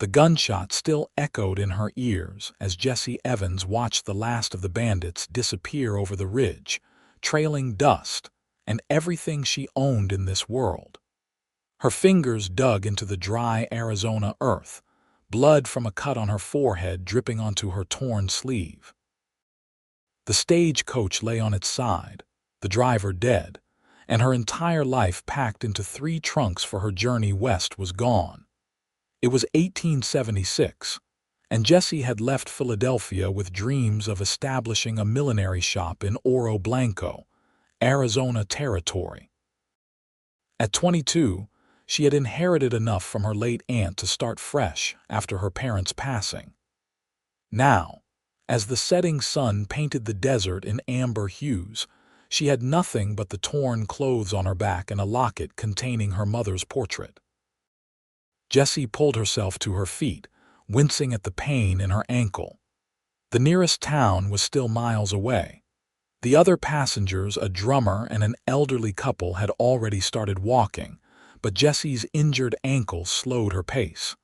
The gunshot still echoed in her ears as Jessie Evans watched the last of the bandits disappear over the ridge, trailing dust and everything she owned in this world. Her fingers dug into the dry Arizona earth, blood from a cut on her forehead dripping onto her torn sleeve. The stagecoach lay on its side, the driver dead, and her entire life packed into 3 trunks for her journey west was gone. It was 1876, and Jessie had left Philadelphia with dreams of establishing a millinery shop in Oro Blanco, Arizona territory. At 22, she had inherited enough from her late aunt to start fresh after her parents' passing. Now, as the setting sun painted the desert in amber hues, she had nothing but the torn clothes on her back and a locket containing her mother's portrait. Jessie pulled herself to her feet, wincing at the pain in her ankle. The nearest town was still miles away. The other passengers, a drummer and an elderly couple, had already started walking, but Jessie's injured ankle slowed her pace.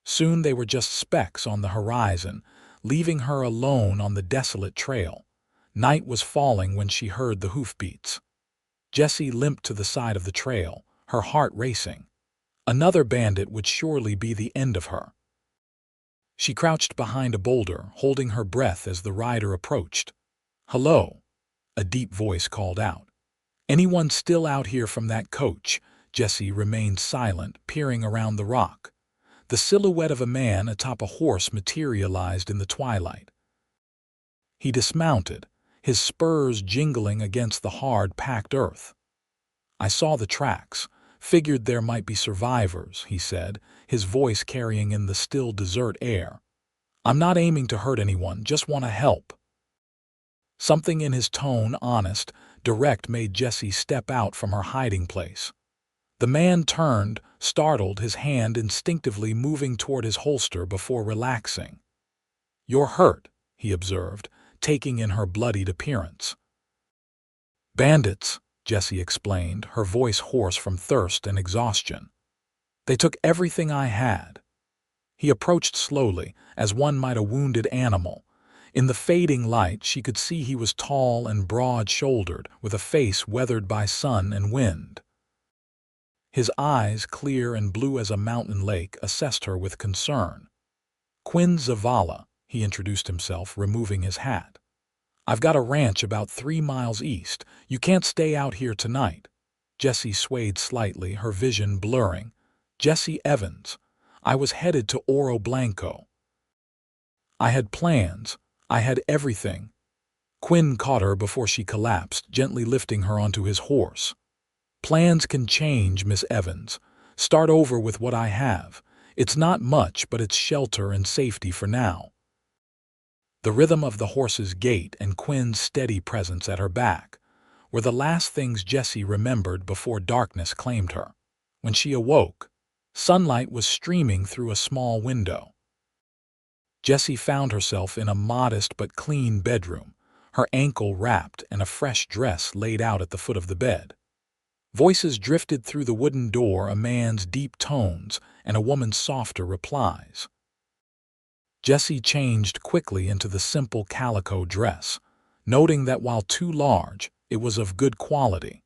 Soon they were just specks on the horizon, leaving her alone on the desolate trail. Night was falling when she heard the hoofbeats. Jessie limped to the side of the trail, her heart racing. Another bandit would surely be the end of her. She crouched behind a boulder, holding her breath as the rider approached. "Hello," a deep voice called out. "Anyone still out here from that coach?" Jessie remained silent, peering around the rock. The silhouette of a man atop a horse materialized in the twilight. He dismounted, his spurs jingling against the hard, packed earth. "I saw the tracks. Figured there might be survivors," he said, his voice carrying in the still desert air. "I'm not aiming to hurt anyone, just want to help." Something in his tone, honest, direct, made Jessie step out from her hiding place. The man turned, startled, his hand instinctively moving toward his holster before relaxing. "You're hurt," he observed, taking in her bloodied appearance. "Bandits," Jessie explained, her voice hoarse from thirst and exhaustion. "They took everything I had." He approached slowly, as one might a wounded animal. In the fading light, she could see he was tall and broad-shouldered, with a face weathered by sun and wind. His eyes, clear and blue as a mountain lake, assessed her with concern. "Quinn Zavala," he introduced himself, removing his hat. "I've got a ranch about 3 miles east. You can't stay out here tonight." Jessie swayed slightly, her vision blurring. "Jessie Evans. I was headed to Oro Blanco. I had plans. I had everything." Quinn caught her before she collapsed, gently lifting her onto his horse. "Plans can change, Miss Evans. Start over with what I have. It's not much, but it's shelter and safety for now." The rhythm of the horse's gait and Quinn's steady presence at her back were the last things Jessie remembered before darkness claimed her. When she awoke, sunlight was streaming through a small window. Jessie found herself in a modest but clean bedroom, her ankle wrapped and a fresh dress laid out at the foot of the bed. Voices drifted through the wooden door, a man's deep tones and a woman's softer replies. Jessie changed quickly into the simple calico dress, noting that while too large, it was of good quality.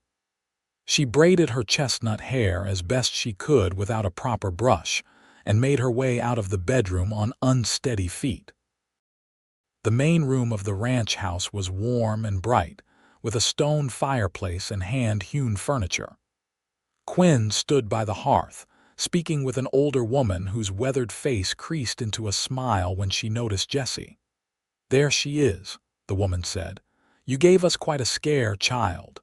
She braided her chestnut hair as best she could without a proper brush, and made her way out of the bedroom on unsteady feet. The main room of the ranch house was warm and bright, with a stone fireplace and hand-hewn furniture. Quinn stood by the hearth, speaking with an older woman whose weathered face creased into a smile when she noticed Jessie. "There she is," the woman said. "You gave us quite a scare, child."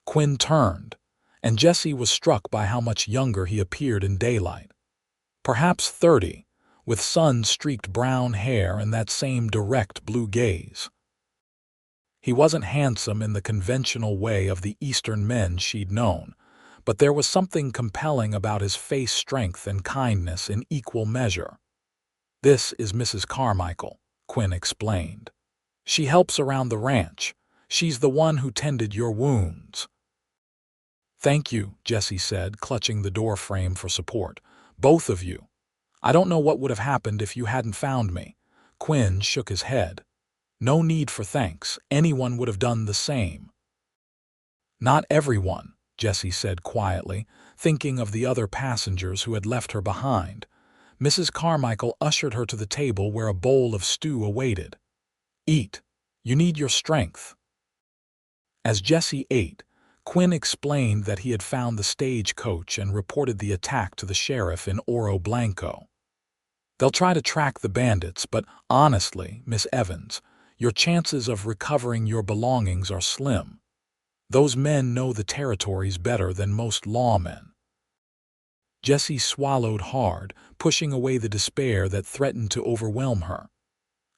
Quinn turned, and Jessie was struck by how much younger he appeared in daylight. Perhaps 30, with sun-streaked brown hair and that same direct blue gaze. He wasn't handsome in the conventional way of the Eastern men she'd known, but there was something compelling about his face, strength and kindness in equal measure. "This is Mrs. Carmichael," Quinn explained. "She helps around the ranch. She's the one who tended your wounds." "Thank you," Jessie said, clutching the door frame for support. Both of you. I don't know what would have happened if you hadn't found me." Quinn shook his head. "No need for thanks. Anyone would have done the same." "Not everyone," Jessie said quietly, thinking of the other passengers who had left her behind. Mrs. Carmichael ushered her to the table where a bowl of stew awaited. "Eat. You need your strength." As Jessie ate, Quinn explained that he had found the stagecoach and reported the attack to the sheriff in Oro Blanco. "They'll try to track the bandits, but honestly, Miss Evans, your chances of recovering your belongings are slim. Those men know the territories better than most lawmen." Jessie swallowed hard, pushing away the despair that threatened to overwhelm her.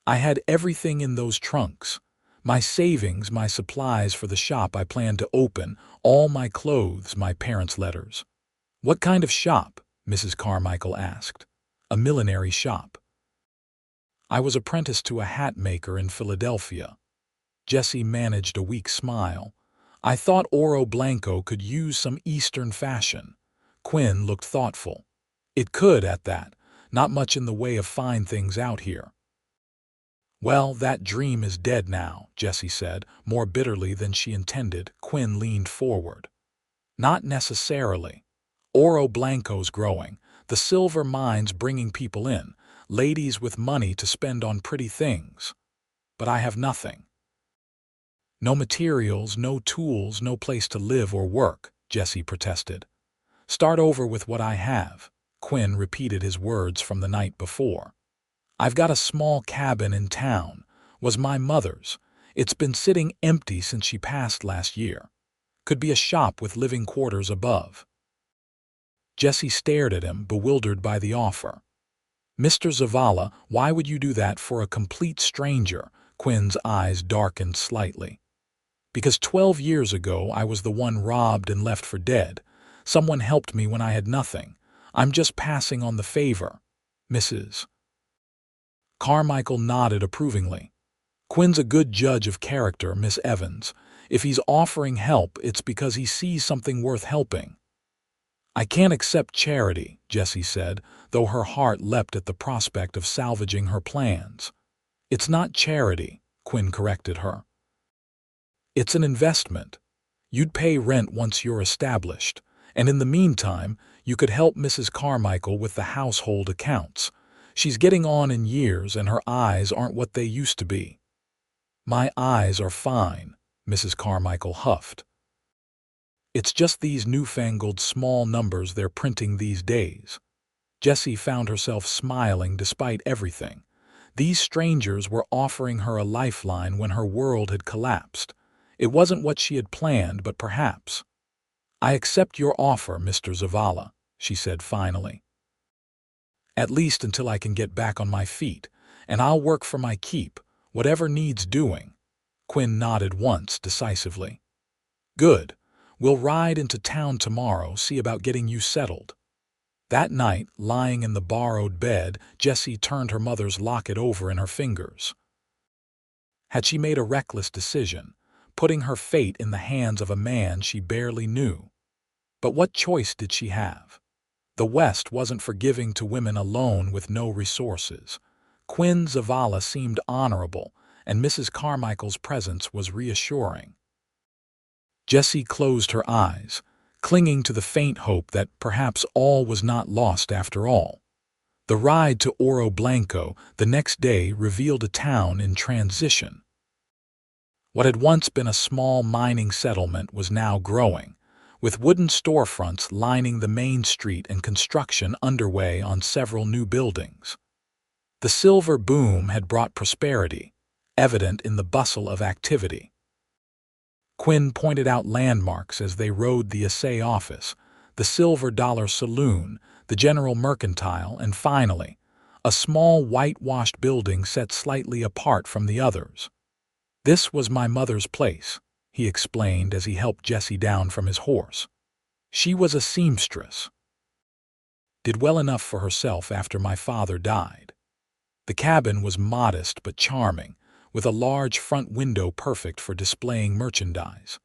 "I had everything in those trunks. My savings, my supplies for the shop I planned to open, all my clothes, my parents' letters." "What kind of shop?" Mrs. Carmichael asked. "A millinery shop. I was apprenticed to a hat maker in Philadelphia." Jessie managed a weak smile. "I thought Oro Blanco could use some Eastern fashion." Quinn looked thoughtful. "It could, at that. Not much in the way of fine things out here." "Well, that dream is dead now," Jessie said, more bitterly than she intended. Quinn leaned forward. "Not necessarily. Oro Blanco's growing, the silver mines bringing people in, ladies with money to spend on pretty things. But I have nothing. No materials, no tools, no place to live or work," Jessie protested. "Start over with what I have." Quinn repeated his words from the night before. "I've got a small cabin in town. Was my mother's. It's been sitting empty since she passed last year. Could be a shop with living quarters above." Jessie stared at him, bewildered by the offer. "Mr. Zavala, why would you do that for a complete stranger?" Quinn's eyes darkened slightly. "Because 12 years ago I was the one robbed and left for dead. Someone helped me when I had nothing. I'm just passing on the favor. Mrs. Carmichael nodded approvingly. "Quinn's a good judge of character, Miss Evans. If he's offering help, it's because he sees something worth helping." "I can't accept charity," Jessie said, though her heart leapt at the prospect of salvaging her plans. "It's not charity," Quinn corrected her. "It's an investment. You'd pay rent once you're established, and in the meantime, you could help Mrs. Carmichael with the household accounts. She's getting on in years and her eyes aren't what they used to be." "My eyes are fine," Mrs. Carmichael huffed. "It's just these newfangled small numbers they're printing these days." Jessie found herself smiling despite everything. These strangers were offering her a lifeline when her world had collapsed. It wasn't what she had planned, but perhaps. "I accept your offer, Mr. Zavala," she said finally. "At least until I can get back on my feet, and I'll work for my keep, whatever needs doing." Quinn nodded once decisively. "Good. We'll ride into town tomorrow, see about getting you settled." That night, lying in the borrowed bed, Jessie turned her mother's locket over in her fingers. Had she made a reckless decision, putting her fate in the hands of a man she barely knew? But what choice did she have? The West wasn't forgiving to women alone with no resources. Quinn Zavala seemed honorable, and Mrs. Carmichael's presence was reassuring. Jessie closed her eyes, clinging to the faint hope that perhaps all was not lost after all. The ride to Oro Blanco the next day revealed a town in transition. What had once been a small mining settlement was now growing, with wooden storefronts lining the main street and construction underway on several new buildings. The silver boom had brought prosperity, evident in the bustle of activity. Quinn pointed out landmarks as they rode: the assay office, the Silver Dollar Saloon, the General Mercantile, and finally, a small whitewashed building set slightly apart from the others. "This was my mother's place," he explained as he helped Jessie down from his horse. "She was a seamstress. Did well enough for herself after my father died." The cabin was modest but charming, with a large front window perfect for displaying merchandise.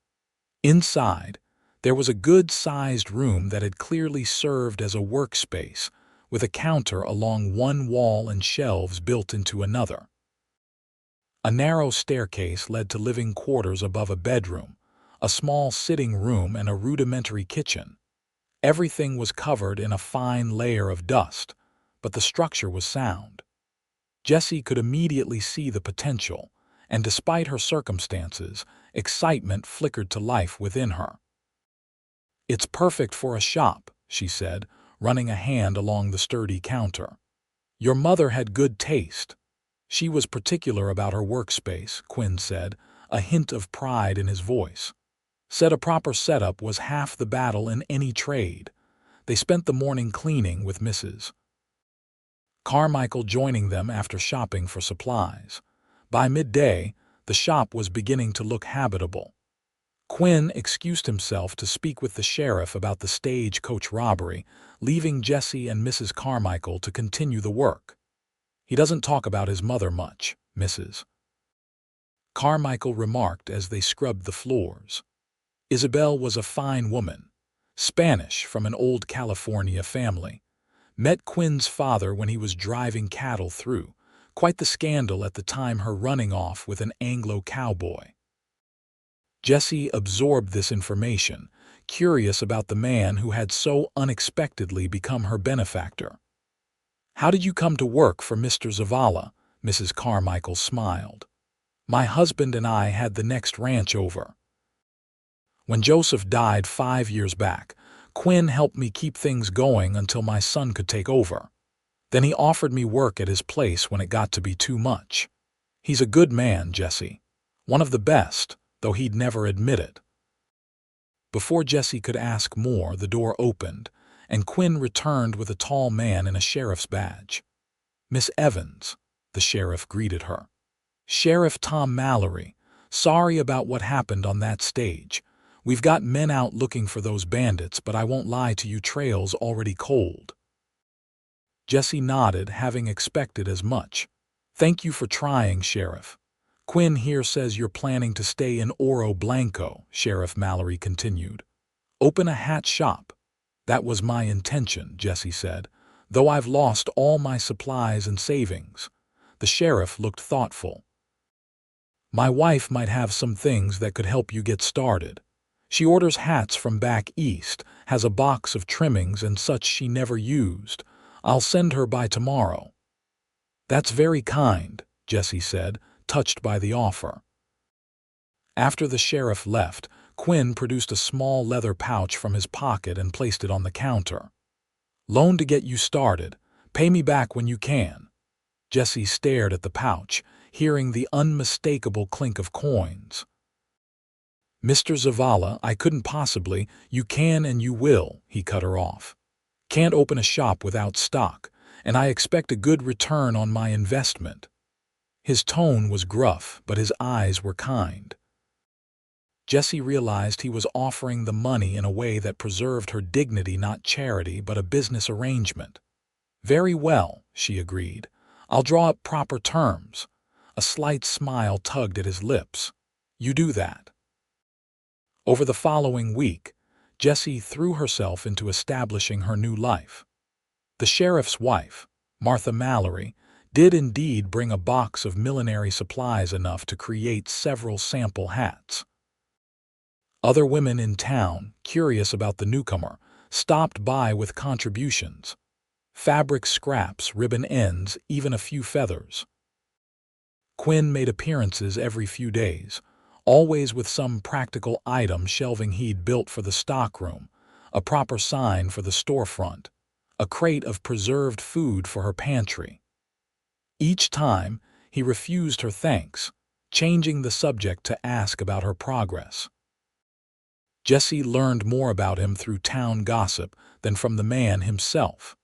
Inside, there was a good-sized room that had clearly served as a workspace, with a counter along one wall and shelves built into another. A narrow staircase led to living quarters above a bedroom, a small sitting room, and a rudimentary kitchen. Everything was covered in a fine layer of dust, but the structure was sound. Jessie could immediately see the potential, and despite her circumstances, excitement flickered to life within her. "It's perfect for a shop," she said, running a hand along the sturdy counter. "Your mother had good taste." "She was particular about her workspace," Quinn said, a hint of pride in his voice. "Said a proper setup was half the battle in any trade." They spent the morning cleaning with Mrs. Carmichael joining them after shopping for supplies. By midday, the shop was beginning to look habitable. Quinn excused himself to speak with the sheriff about the stagecoach robbery, leaving Jessie and Mrs. Carmichael to continue the work. "He doesn't talk about his mother much," Mrs. Carmichael remarked as they scrubbed the floors. Isabel was a fine woman, Spanish from an old California family. Met Quinn's father when he was driving cattle through. Quite the scandal at the time, her running off with an Anglo cowboy. Jessie absorbed this information, curious about the man who had so unexpectedly become her benefactor. "How did you come to work for Mr. Zavala?" Mrs. Carmichael smiled. "My husband and I had the next ranch over. When Joseph died 5 years back, Quinn helped me keep things going until my son could take over. Then he offered me work at his place when it got to be too much. He's a good man, Jessie. One of the best, though he'd never admit it." Before Jessie could ask more, the door opened, and Quinn returned with a tall man in a sheriff's badge. "Miss Evans," the sheriff greeted her. "Sheriff Tom Mallory. Sorry about what happened on that stage. We've got men out looking for those bandits, but I won't lie to you, trail's already cold." Jessie nodded, having expected as much. "Thank you for trying, Sheriff. Quinn here says you're planning to stay in Oro Blanco," Sheriff Mallory continued. "Open a hat shop." "That was my intention," Jessie said, "though I've lost all my supplies and savings." The sheriff looked thoughtful. "My wife might have some things that could help you get started. She orders hats from back east, has a box of trimmings and such she never used. I'll send her by tomorrow." "That's very kind," Jessie said, touched by the offer. After the sheriff left, Quinn produced a small leather pouch from his pocket and placed it on the counter. "Loan to get you started. Pay me back when you can." Jessie stared at the pouch, hearing the unmistakable clink of coins. "Mr. Zavala, I couldn't possibly—" "You can and you will," he cut her off. "Can't open a shop without stock, and I expect a good return on my investment." His tone was gruff, but his eyes were kind. Jessie realized he was offering the money in a way that preserved her dignity, not charity, but a business arrangement. "Very well," she agreed. "I'll draw up proper terms." A slight smile tugged at his lips. "You do that." Over the following week, Jessie threw herself into establishing her new life. The sheriff's wife, Martha Mallory, did indeed bring a box of millinery supplies enough to create several sample hats. Other women in town, curious about the newcomer, stopped by with contributions. Fabric scraps, ribbon ends, even a few feathers. Quinn made appearances every few days, always with some practical item, shelving he'd built for the stockroom, a proper sign for the storefront, a crate of preserved food for her pantry. Each time, he refused her thanks, changing the subject to ask about her progress. Jessie learned more about him through town gossip than from the man himself.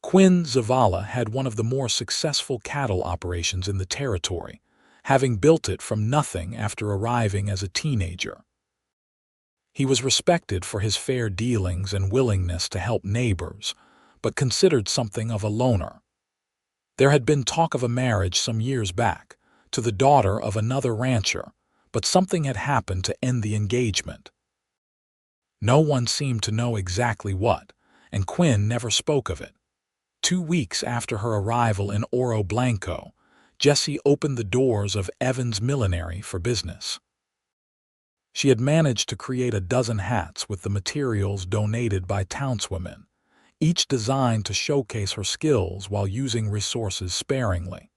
Quinn Zavala had one of the more successful cattle operations in the territory, having built it from nothing after arriving as a teenager. He was respected for his fair dealings and willingness to help neighbors, but considered something of a loner. There had been talk of a marriage some years back, to the daughter of another rancher, but something had happened to end the engagement. No one seemed to know exactly what, and Quinn never spoke of it. 2 weeks after her arrival in Oro Blanco, Jessie opened the doors of Evans' Millinery for business. She had managed to create a dozen hats with the materials donated by townswomen, each designed to showcase her skills while using resources sparingly.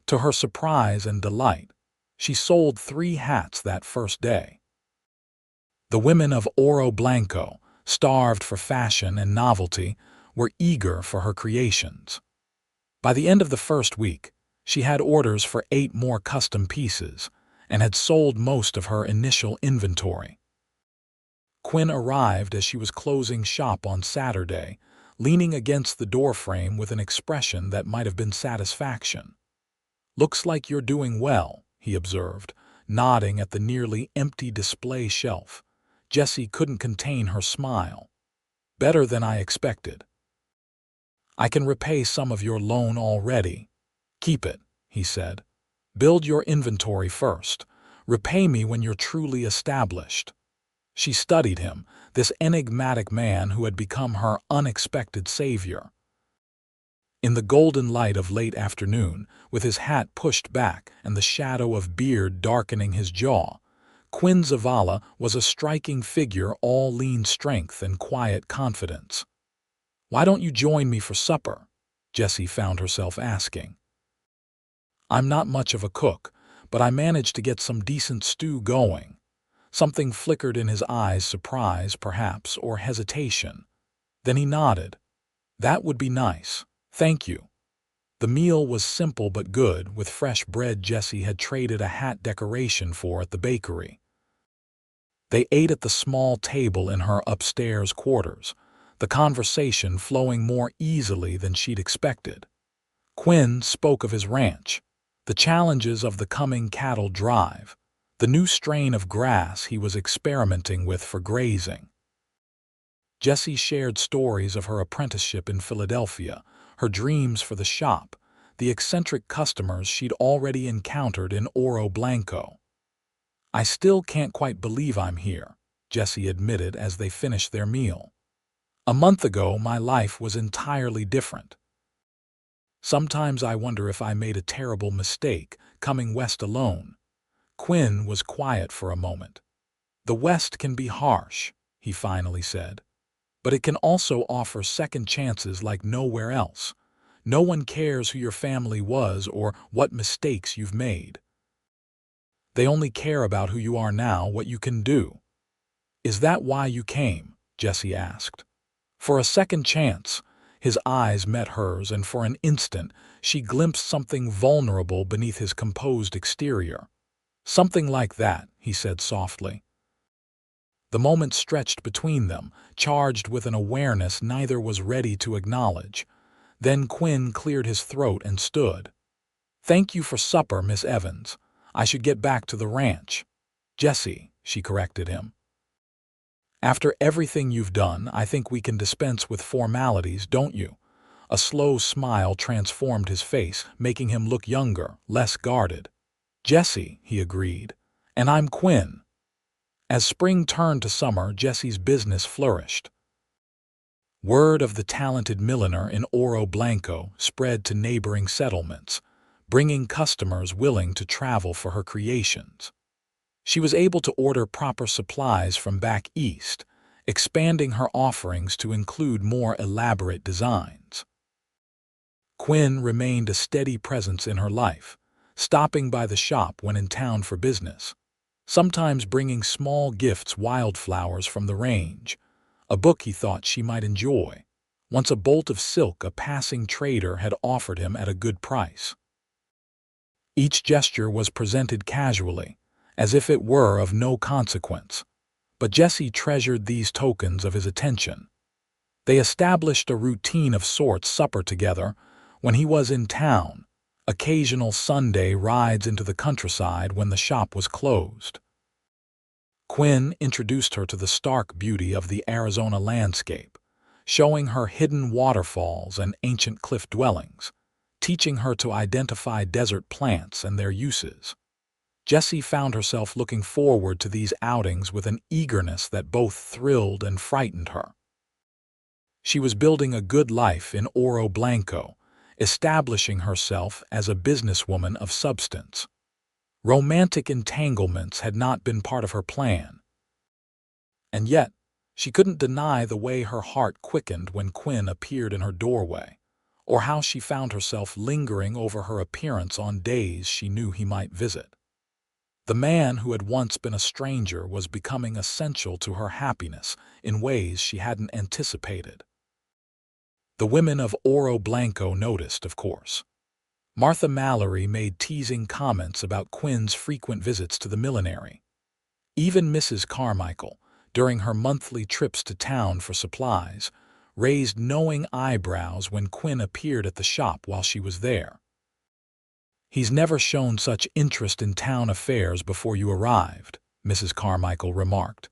To her surprise and delight, she sold 3 hats that first day. The women of Oro Blanco, starved for fashion and novelty, were eager for her creations. By the end of the first week, she had orders for 8 more custom pieces and had sold most of her initial inventory. Quinn arrived as she was closing shop on Saturday, leaning against the doorframe with an expression that might have been satisfaction. "Looks like you're doing well," he observed, nodding at the nearly empty display shelf. Jessie couldn't contain her smile. "Better than I expected." "I can repay some of your loan already." "Keep it," he said. "Build your inventory first. Repay me when you're truly established." She studied him, this enigmatic man who had become her unexpected savior. In the golden light of late afternoon, with his hat pushed back and the shadow of beard darkening his jaw, Quinn Zavala was a striking figure, all lean strength and quiet confidence. "Why don't you join me for supper?" Jessie found herself asking. "I'm not much of a cook, but I managed to get some decent stew going." Something flickered in his eyes, surprise, perhaps, or hesitation. Then he nodded. "That would be nice. Thank you." The meal was simple but good, with fresh bread Jessie had traded a hat decoration for at the bakery. They ate at the small table in her upstairs quarters, the conversation flowing more easily than she'd expected. Quinn spoke of his ranch, the challenges of the coming cattle drive, the new strain of grass he was experimenting with for grazing. Jessie shared stories of her apprenticeship in Philadelphia, her dreams for the shop, the eccentric customers she'd already encountered in Oro Blanco. "I still can't quite believe I'm here," Jessie admitted as they finished their meal. "A month ago, my life was entirely different. Sometimes I wonder if I made a terrible mistake coming west alone." Quinn was quiet for a moment. "The West can be harsh," he finally said, "but it can also offer second chances like nowhere else. No one cares who your family was or what mistakes you've made. They only care about who you are now, what you can do." "Is that why you came?" Jessie asked. "For a second chance." His eyes met hers, and for an instant she glimpsed something vulnerable beneath his composed exterior. "Something like that," he said softly. The moment stretched between them, charged with an awareness neither was ready to acknowledge. Then Quinn cleared his throat and stood. "Thank you for supper, Miss Evans. I should get back to the ranch." "Jessie," she corrected him. "After everything you've done, I think we can dispense with formalities, don't you?" A slow smile transformed his face, making him look younger, less guarded. "Jessie," he agreed, "and I'm Quinn." As spring turned to summer, Jessie's business flourished. Word of the talented milliner in Oro Blanco spread to neighboring settlements, bringing customers willing to travel for her creations. She was able to order proper supplies from back east, expanding her offerings to include more elaborate designs. Quinn remained a steady presence in her life, stopping by the shop when in town for business, sometimes bringing small gifts, wildflowers from the range, a book he thought she might enjoy, once a bolt of silk a passing trader had offered him at a good price. Each gesture was presented casually, as if it were of no consequence, but Jessie treasured these tokens of his attention. They established a routine of sorts: supper together when he was in town, occasional Sunday rides into the countryside when the shop was closed. Quinn introduced her to the stark beauty of the Arizona landscape, showing her hidden waterfalls and ancient cliff dwellings, teaching her to identify desert plants and their uses. Jessie found herself looking forward to these outings with an eagerness that both thrilled and frightened her. She was building a good life in Oro Blanco, establishing herself as a businesswoman of substance. Romantic entanglements had not been part of her plan. And yet, she couldn't deny the way her heart quickened when Quinn appeared in her doorway, or how she found herself lingering over her appearance on days she knew he might visit. The man who had once been a stranger was becoming essential to her happiness in ways she hadn't anticipated. The women of Oro Blanco noticed, of course. Martha Mallory made teasing comments about Quinn's frequent visits to the millinery. Even Mrs. Carmichael, during her monthly trips to town for supplies, raised knowing eyebrows when Quinn appeared at the shop while she was there. "He's never shown such interest in town affairs before you arrived," Mrs. Carmichael remarked.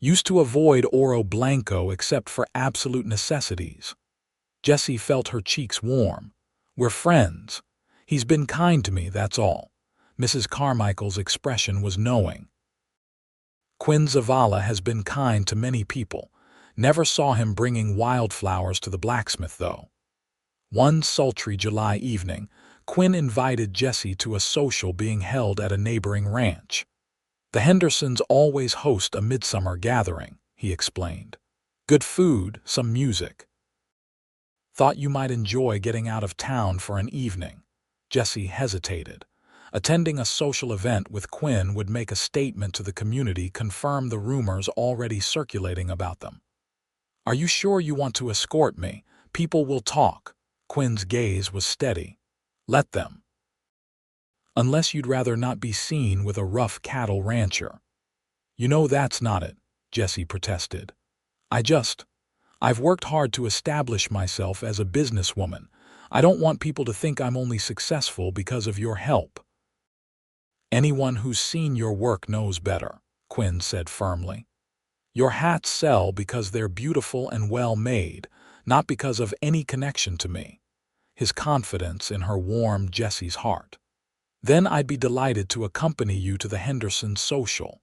"Used to avoid Oro Blanco except for absolute necessities." Jessie felt her cheeks warm. "We're friends. He's been kind to me, that's all." Mrs. Carmichael's expression was knowing. "Quinn Zavala has been kind to many people. Never saw him bringing wildflowers to the blacksmith, though." One sultry July evening, Quinn invited Jessie to a social being held at a neighboring ranch. "The Hendersons always host a midsummer gathering," he explained. "Good food, some music. Thought you might enjoy getting out of town for an evening." Jessie hesitated. Attending a social event with Quinn would make a statement to the community, confirm the rumors already circulating about them. "Are you sure you want to escort me? People will talk." Quinn's gaze was steady. "Let them. Unless you'd rather not be seen with a rough cattle rancher." "You know that's not it," Jessie protested. I've worked hard to establish myself as a businesswoman. I don't want people to think I'm only successful because of your help." "Anyone who's seen your work knows better," Quinn said firmly. "Your hats sell because they're beautiful and well-made, not because of any connection to me." His confidence in her warmed Jessie's heart. "Then I'd be delighted to accompany you to the Henderson social."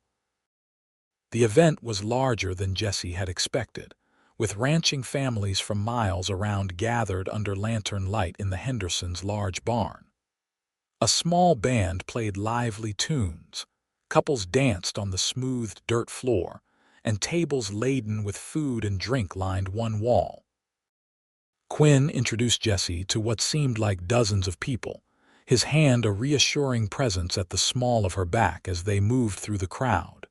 The event was larger than Jessie had expected, with ranching families from miles around gathered under lantern light in the Hendersons' large barn. A small band played lively tunes, couples danced on the smoothed dirt floor, and tables laden with food and drink lined one wall. Quinn introduced Jessie to what seemed like dozens of people, his hand a reassuring presence at the small of her back as they moved through the crowd.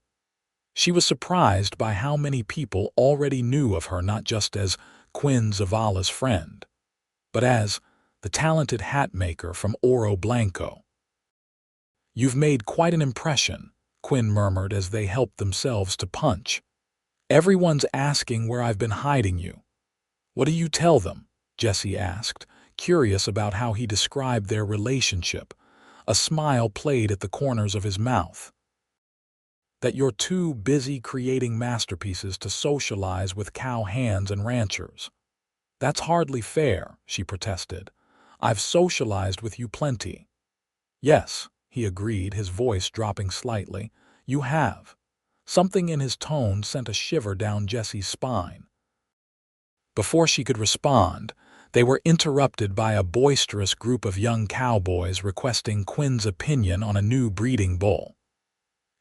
She was surprised by how many people already knew of her, not just as Quinn Zavala's friend, but as the talented hat maker from Oro Blanco. "You've made quite an impression," Quinn murmured as they helped themselves to punch. "Everyone's asking where I've been hiding you." "What do you tell them?" Jessie asked, curious about how he described their relationship. A smile played at the corners of his mouth. "That you're too busy creating masterpieces to socialize with cow hands and ranchers." "That's hardly fair," she protested. "I've socialized with you plenty." "Yes," he agreed, his voice dropping slightly. "You have." Something in his tone sent a shiver down Jessie's spine. Before she could respond, they were interrupted by a boisterous group of young cowboys requesting Quinn's opinion on a new breeding bull.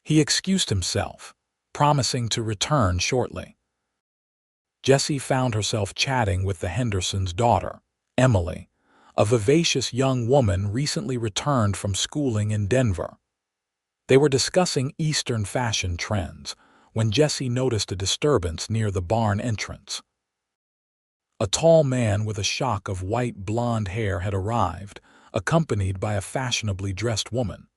He excused himself, promising to return shortly. Jessie found herself chatting with the Hendersons' daughter, Emily, a vivacious young woman recently returned from schooling in Denver. They were discussing Eastern fashion trends when Jessie noticed a disturbance near the barn entrance. A tall man with a shock of white blonde hair had arrived, accompanied by a fashionably dressed woman.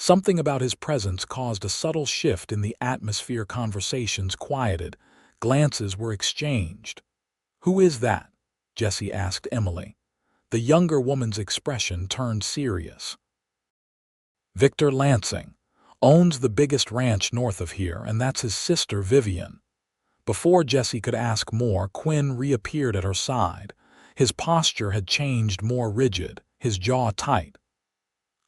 Something about his presence caused a subtle shift in the atmosphere. Conversations quieted, glances were exchanged. "Who is that?" Jessie asked Emily. The younger woman's expression turned serious. "Victor Lansing. Owns the biggest ranch north of here, and that's his sister Vivian." Before Jessie could ask more, Quinn reappeared at her side. His posture had changed, more rigid, his jaw tight.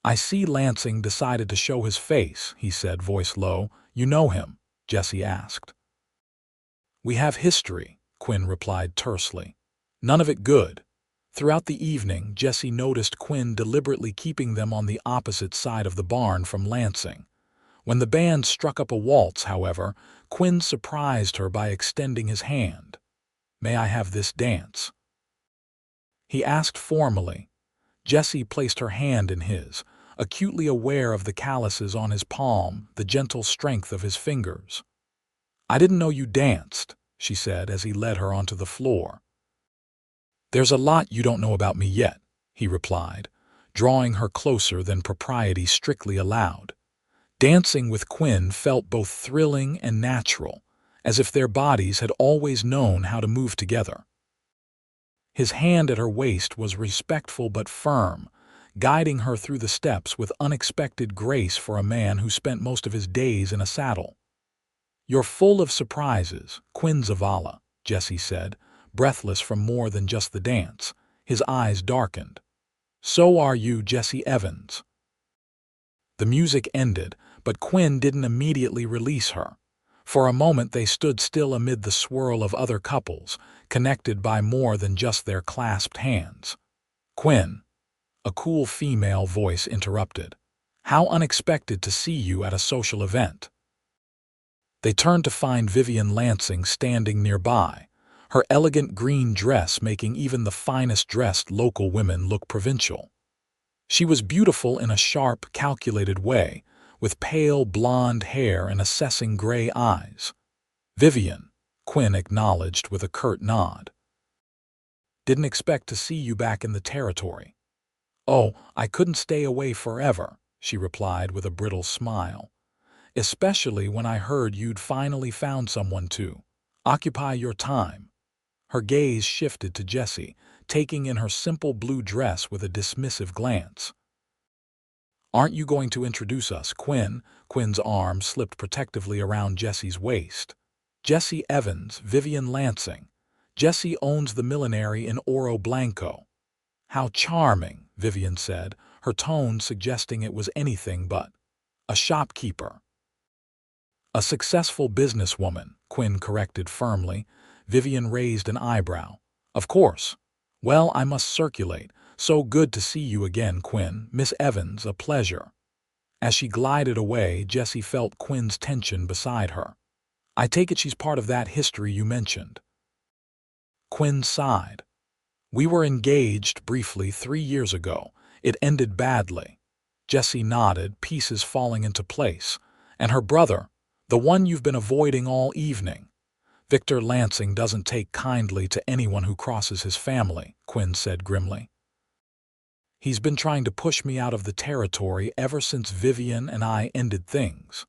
"I see Lansing decided to show his face," he said, voice low. "You know him?" Jessie asked. "We have history," Quinn replied tersely. None of it good. Throughout the evening, Jessie noticed Quinn deliberately keeping them on the opposite side of the barn from Lansing. When the band struck up a waltz, however, Quinn surprised her by extending his hand. "May I have this dance?" he asked formally. Jessie placed her hand in his, acutely aware of the calluses on his palm, the gentle strength of his fingers. "I didn't know you danced," she said as he led her onto the floor. "There's a lot you don't know about me yet," he replied, drawing her closer than propriety strictly allowed. Dancing with Quinn felt both thrilling and natural, as if their bodies had always known how to move together. His hand at her waist was respectful but firm, guiding her through the steps with unexpected grace for a man who spent most of his days in a saddle. "You're full of surprises, Quinn Zavala," Jessie said, breathless from more than just the dance. His eyes darkened. "So are you, Jessie Evans." The music ended, but Quinn didn't immediately release her. For a moment they stood still amid the swirl of other couples, connected by more than just their clasped hands. "Quinn," a cool female voice interrupted. "How unexpected to see you at a social event." They turned to find Vivian Lansing standing nearby, her elegant green dress making even the finest-dressed local women look provincial. She was beautiful in a sharp, calculated way, with pale blonde hair and assessing gray eyes. "Vivian," Quinn acknowledged with a curt nod. "Didn't expect to see you back in the territory." "Oh, I couldn't stay away forever," she replied with a brittle smile. "Especially when I heard you'd finally found someone to occupy your time." Her gaze shifted to Jessie, taking in her simple blue dress with a dismissive glance. "Aren't you going to introduce us, Quinn?" Quinn's arm slipped protectively around Jessie's waist. "Jessie Evans, Vivian Lansing. Jessie owns the millinery in Oro Blanco." "How charming," Vivian said, her tone suggesting it was anything but a shopkeeper. "A successful businesswoman," Quinn corrected firmly. Vivian raised an eyebrow. "Of course. Well, I must circulate. So good to see you again, Quinn. Miss Evans, a pleasure." As she glided away, Jessie felt Quinn's tension beside her. "I take it she's part of that history you mentioned." Quinn sighed. "We were engaged briefly 3 years ago. It ended badly." Jessie nodded, pieces falling into place. "And her brother, the one you've been avoiding all evening." "Victor Lansing doesn't take kindly to anyone who crosses his family," Quinn said grimly. "He's been trying to push me out of the territory ever since Vivian and I ended things."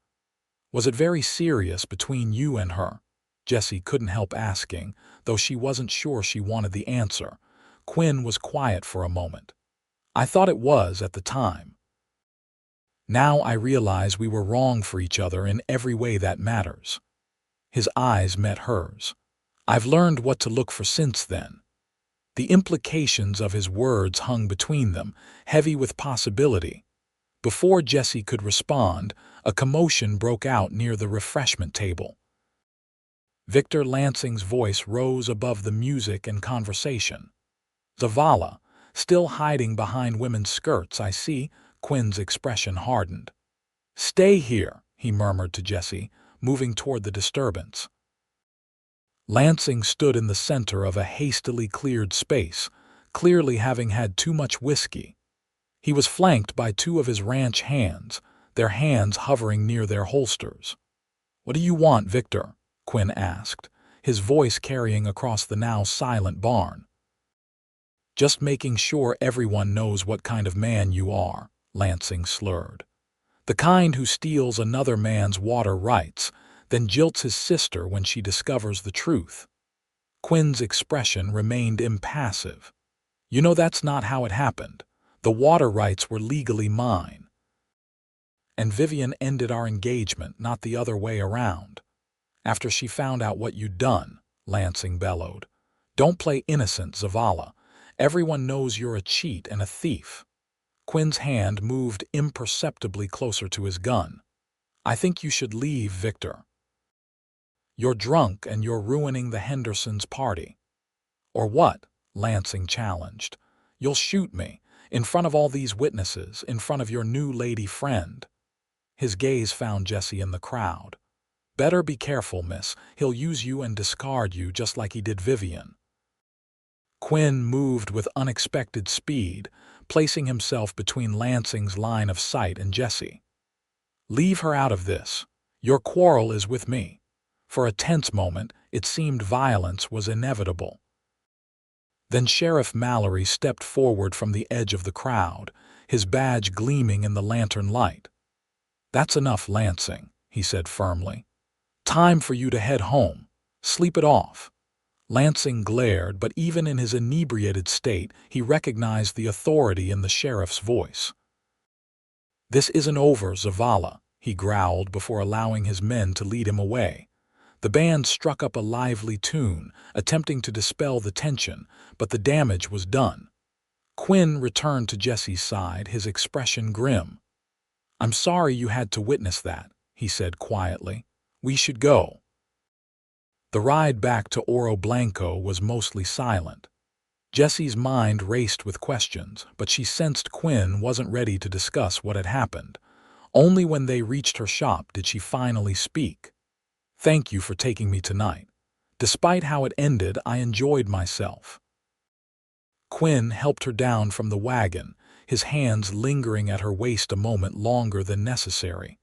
"Was it very serious between you and her?" Jessie couldn't help asking, though she wasn't sure she wanted the answer. Quinn was quiet for a moment. "I thought it was at the time. Now I realize we were wrong for each other in every way that matters." His eyes met hers. "I've learned what to look for since then." The implications of his words hung between them, heavy with possibility. Before Jessie could respond, a commotion broke out near the refreshment table. Victor Lansing's voice rose above the music and conversation. "Zavala, still hiding behind women's skirts, I see." Quinn's expression hardened. "Stay here," he murmured to Jessie, moving toward the disturbance. Lansing stood in the center of a hastily cleared space, clearly having had too much whiskey. He was flanked by 2 of his ranch hands, their hands hovering near their holsters. "What do you want, Victor?" Quinn asked, his voice carrying across the now silent barn. "Just making sure everyone knows what kind of man you are," Lansing slurred. "The kind who steals another man's water rights, then jilts his sister when she discovers the truth." Quinn's expression remained impassive. "You know that's not how it happened. The water rights were legally mine. And Vivian ended our engagement, not the other way around. After she found out what you'd done," Lansing bellowed. "Don't play innocent, Zavala. Everyone knows you're a cheat and a thief." Quinn's hand moved imperceptibly closer to his gun. "I think you should leave, Victor." You're drunk and you're ruining the Hendersons' party." "Or what?" Lansing challenged. "You'll shoot me, in front of all these witnesses, in front of your new lady friend." His gaze found Jessie in the crowd. "Better be careful, miss. He'll use you and discard you just like he did Vivian." Quinn moved with unexpected speed, placing himself between Lansing's line of sight and Jessie. "Leave her out of this. Your quarrel is with me." For a tense moment, it seemed violence was inevitable. Then Sheriff Mallory stepped forward from the edge of the crowd, his badge gleaming in the lantern light. "That's enough, Lansing," he said firmly. "Time for you to head home. Sleep it off." Lansing glared, but even in his inebriated state, he recognized the authority in the sheriff's voice. "This isn't over, Zavala," he growled before allowing his men to lead him away. The band struck up a lively tune, attempting to dispel the tension, but the damage was done. Quinn returned to Jessie's side, his expression grim. "I'm sorry you had to witness that," he said quietly. "We should go." The ride back to Oro Blanco was mostly silent. Jessie's mind raced with questions, but she sensed Quinn wasn't ready to discuss what had happened. Only when they reached her shop did she finally speak. "Thank you for taking me tonight. Despite how it ended, I enjoyed myself." Quinn helped her down from the wagon, his hands lingering at her waist a moment longer than necessary.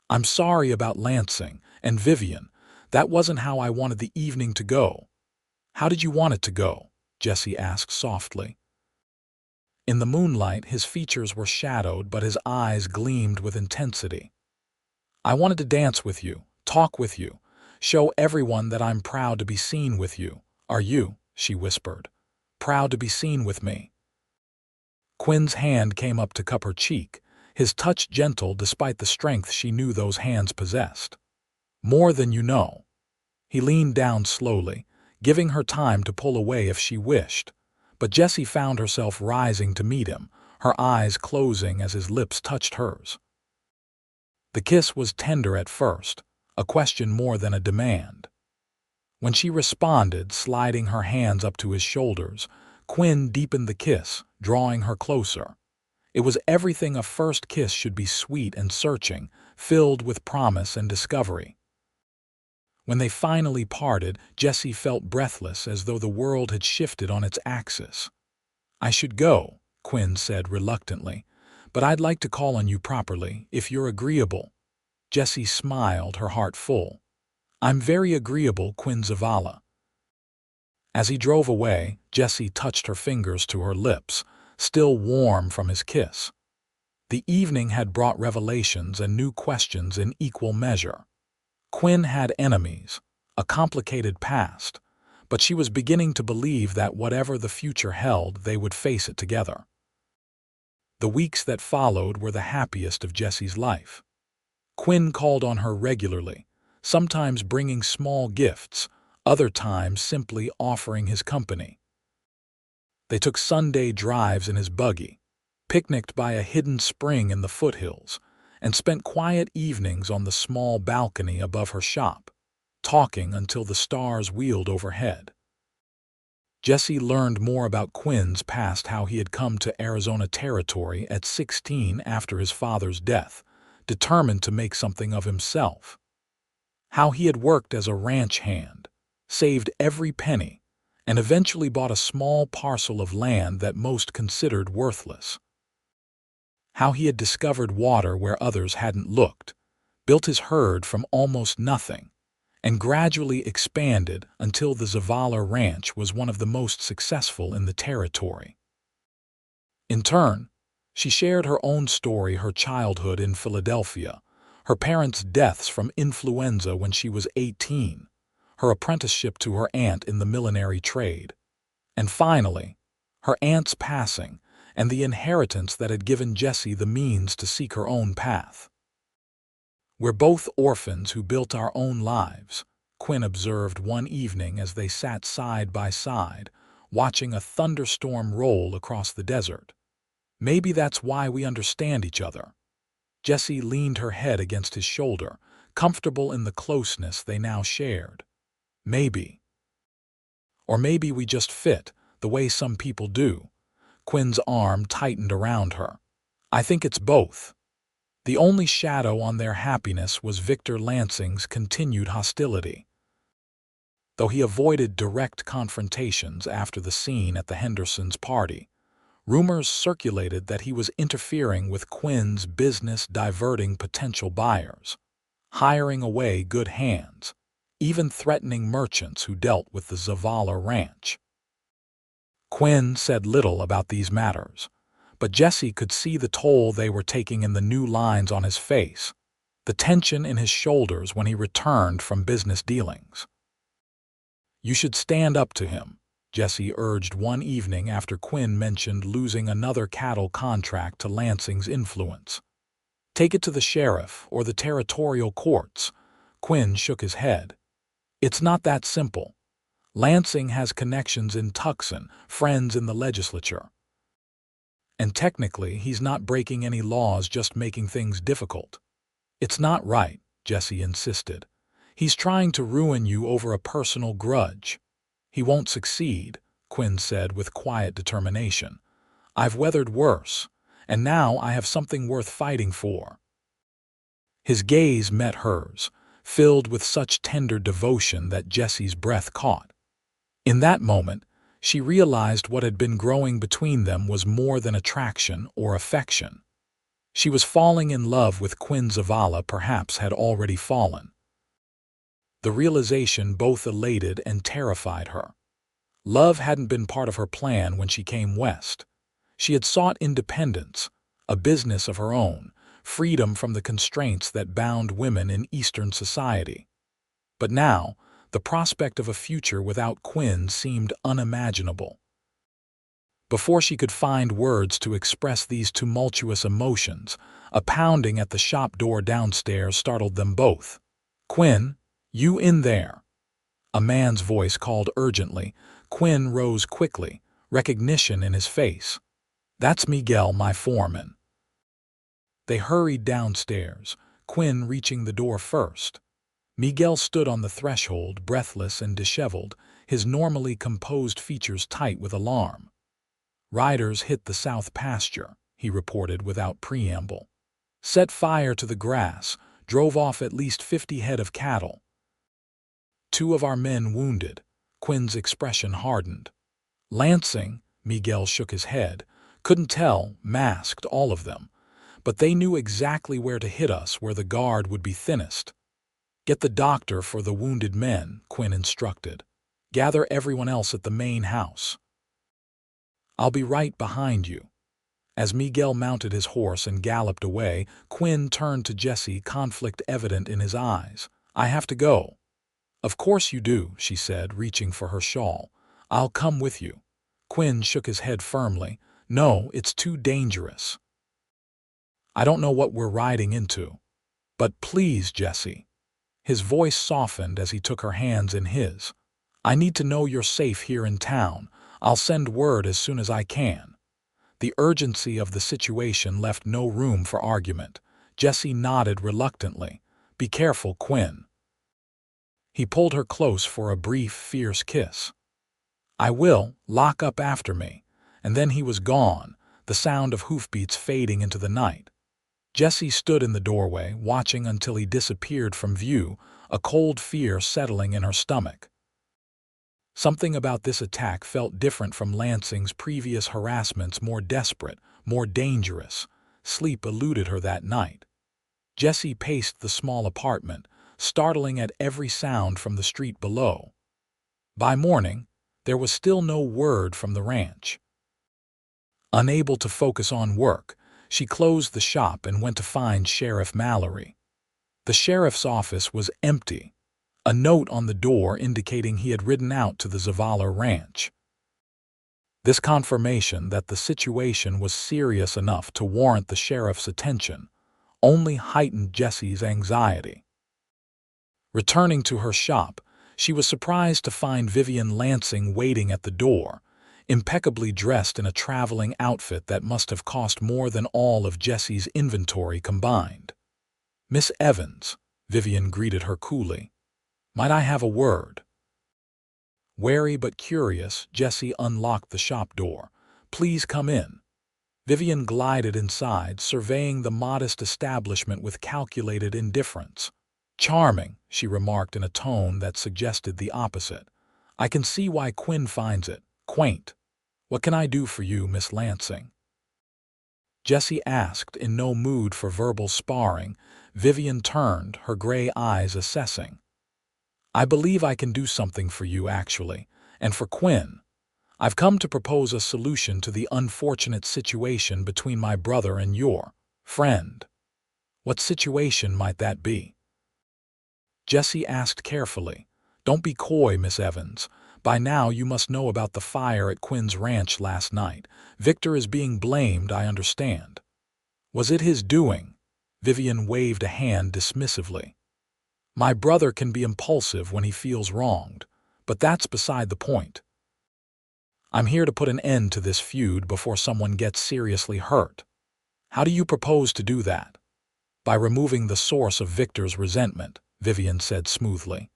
"I'm sorry about Lansing and Vivian. That wasn't how I wanted the evening to go." "How did you want it to go?" Jessie asked softly. In the moonlight, his features were shadowed, but his eyes gleamed with intensity. "I wanted to dance with you, talk with you, show everyone that I'm proud to be seen with you." "Are you," she whispered, "proud to be seen with me?" Quinn's hand came up to cup her cheek, his touch gentle despite the strength she knew those hands possessed. "More than you know." He leaned down slowly, giving her time to pull away if she wished, but Jessie found herself rising to meet him, her eyes closing as his lips touched hers. The kiss was tender at first, a question more than a demand. When she responded, sliding her hands up to his shoulders, Quinn deepened the kiss, drawing her closer. It was everything a first kiss should be: sweet and searching, filled with promise and discovery. When they finally parted, Jessie felt breathless, as though the world had shifted on its axis. "I should go," Quinn said reluctantly, "but I'd like to call on you properly, if you're agreeable." Jessie smiled, her heart full. "I'm very agreeable, Quinn Zavala." As he drove away, Jessie touched her fingers to her lips, still warm from his kiss. The evening had brought revelations and new questions in equal measure. Quinn had enemies, a complicated past, but she was beginning to believe that whatever the future held, they would face it together. The weeks that followed were the happiest of Jessie's life. Quinn called on her regularly, sometimes bringing small gifts, other times simply offering his company. They took Sunday drives in his buggy, picnicked by a hidden spring in the foothills, and spent quiet evenings on the small balcony above her shop, talking until the stars wheeled overhead. Jessie learned more about Quinn's past, how he had come to Arizona territory at 16 after his father's death, determined to make something of himself. How he had worked as a ranch hand, saved every penny, and eventually bought a small parcel of land that most considered worthless. How he had discovered water where others hadn't looked, built his herd from almost nothing, and gradually expanded until the Zavala Ranch was one of the most successful in the territory. In turn, she shared her own story: her childhood in Philadelphia, her parents' deaths from influenza when she was 18, her apprenticeship to her aunt in the millinery trade, and finally, her aunt's passing and the inheritance that had given Jessie the means to seek her own path. "We're both orphans who built our own lives," Quinn observed one evening as they sat side by side, watching a thunderstorm roll across the desert. "Maybe that's why we understand each other." Jessie leaned her head against his shoulder, comfortable in the closeness they now shared. Maybe. Or maybe we just fit, the way some people do. Quinn's arm tightened around her. I think it's both. The only shadow on their happiness was Victor Lansing's continued hostility. Though he avoided direct confrontations after the scene at the Hendersons' party, rumors circulated that he was interfering with Quinn's business, diverting potential buyers, hiring away good hands, even threatening merchants who dealt with the Zavala ranch. Quinn said little about these matters, but Jessie could see the toll they were taking in the new lines on his face, the tension in his shoulders when he returned from business dealings. You should stand up to him, Jessie urged one evening after Quinn mentioned losing another cattle contract to Lansing's influence. Take it to the sheriff or the territorial courts. Quinn shook his head. It's not that simple. Lansing has connections in Tucson, friends in the legislature. And technically, he's not breaking any laws, just making things difficult. It's not right, Jessie insisted. He's trying to ruin you over a personal grudge. He won't succeed, Quinn said with quiet determination. I've weathered worse, and now I have something worth fighting for. His gaze met hers, filled with such tender devotion that Jessie's breath caught. In that moment, she realized what had been growing between them was more than attraction or affection. She was falling in love with Quinn Zavala, perhaps had already fallen. The realization both elated and terrified her. Love hadn't been part of her plan when she came west. She had sought independence, a business of her own, freedom from the constraints that bound women in Eastern society. But now, the prospect of a future without Quinn seemed unimaginable. Before she could find words to express these tumultuous emotions, a pounding at the shop door downstairs startled them both. "Quinn, you in there?" A man's voice called urgently. Quinn rose quickly, recognition in his face. "That's Miguel, my foreman." They hurried downstairs, Quinn reaching the door first. Miguel stood on the threshold, breathless and disheveled, his normally composed features tight with alarm. "Riders hit the south pasture," he reported without preamble. "Set fire to the grass, drove off at least 50 head of cattle. 2 of our men wounded." Quinn's expression hardened. "Lansing," Miguel shook his head, "couldn't tell, masked, all of them. But they knew exactly where to hit us, where the guard would be thinnest." "Get the doctor for the wounded men," Quinn instructed. "Gather everyone else at the main house. I'll be right behind you." As Miguel mounted his horse and galloped away, Quinn turned to Jessie, conflict evident in his eyes. "I have to go." "Of course you do," she said, reaching for her shawl. "I'll come with you." Quinn shook his head firmly. "No, it's too dangerous. I don't know what we're riding into. But please, Jessie." His voice softened as he took her hands in his. "I need to know you're safe here in town. I'll send word as soon as I can." The urgency of the situation left no room for argument. Jessie nodded reluctantly. "Be careful, Quinn." He pulled her close for a brief, fierce kiss. "I will. Lock up after me." And then he was gone, the sound of hoofbeats fading into the night. Jessie stood in the doorway, watching until he disappeared from view, a cold fear settling in her stomach. Something about this attack felt different from Lansing's previous harassments, more desperate, more dangerous. Sleep eluded her that night. Jessie paced the small apartment, startling at every sound from the street below. By morning, there was still no word from the ranch. Unable to focus on work, she closed the shop and went to find Sheriff Mallory. The sheriff's office was empty, a note on the door indicating he had ridden out to the Zavala ranch. This confirmation that the situation was serious enough to warrant the sheriff's attention only heightened Jessie's anxiety. Returning to her shop, she was surprised to find Vivian Lansing waiting at the door, impeccably dressed in a traveling outfit that must have cost more than all of Jessie's inventory combined. "Miss Evans," Vivian greeted her coolly. "Might I have a word?" Wary but curious, Jessie unlocked the shop door. "Please come in." Vivian glided inside, surveying the modest establishment with calculated indifference. "Charming," she remarked in a tone that suggested the opposite. "I can see why Quinn finds it quaint. What can I do for you, Miss Lansing?" Jessie asked, in no mood for verbal sparring. Vivian turned, her gray eyes assessing. "I believe I can do something for you, actually, and for Quinn. I've come to propose a solution to the unfortunate situation between my brother and your friend." "What situation might that be?" Jessie asked carefully. "Don't be coy, Miss Evans. By now you must know about the fire at Quinn's ranch last night. Victor is being blamed, I understand." "Was it his doing?" Vivian waved a hand dismissively. "My brother can be impulsive when he feels wronged, but that's beside the point. I'm here to put an end to this feud before someone gets seriously hurt." "How do you propose to do that?" "By removing the source of Victor's resentment," Vivian said smoothly.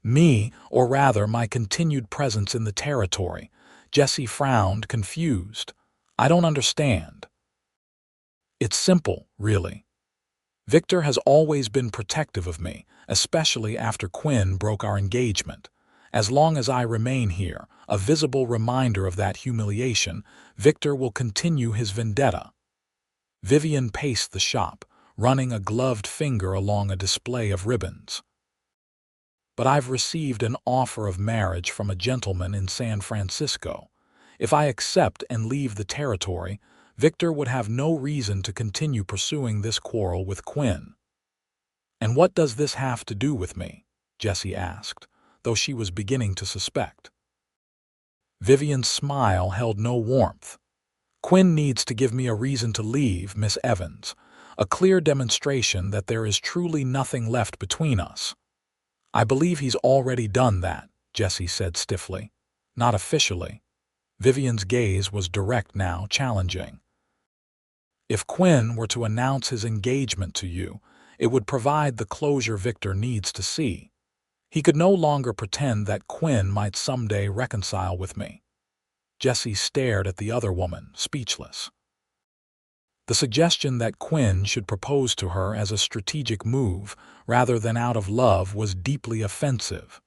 "Me, or rather my continued presence in the territory." Jessie frowned, confused. "I don't understand." "It's simple, really. Victor has always been protective of me, especially after Quinn broke our engagement. As long as I remain here, a visible reminder of that humiliation, Victor will continue his vendetta." Vivian paced the shop, running a gloved finger along a display of ribbons. "But I've received an offer of marriage from a gentleman in San Francisco. If I accept and leave the territory, Victor would have no reason to continue pursuing this quarrel with Quinn." "And what does this have to do with me?" Jessie asked, though she was beginning to suspect. Vivian's smile held no warmth. "Quinn needs to give me a reason to leave, Miss Evans, a clear demonstration that there is truly nothing left between us." "I believe he's already done that," Jessie said stiffly. "Not officially." Vivian's gaze was direct now, challenging. "If Quinn were to announce his engagement to you, it would provide the closure Victor needs to see. He could no longer pretend that Quinn might someday reconcile with me." Jessie stared at the other woman, speechless. The suggestion that Quinn should propose to her as a strategic move rather than out of love was deeply offensive.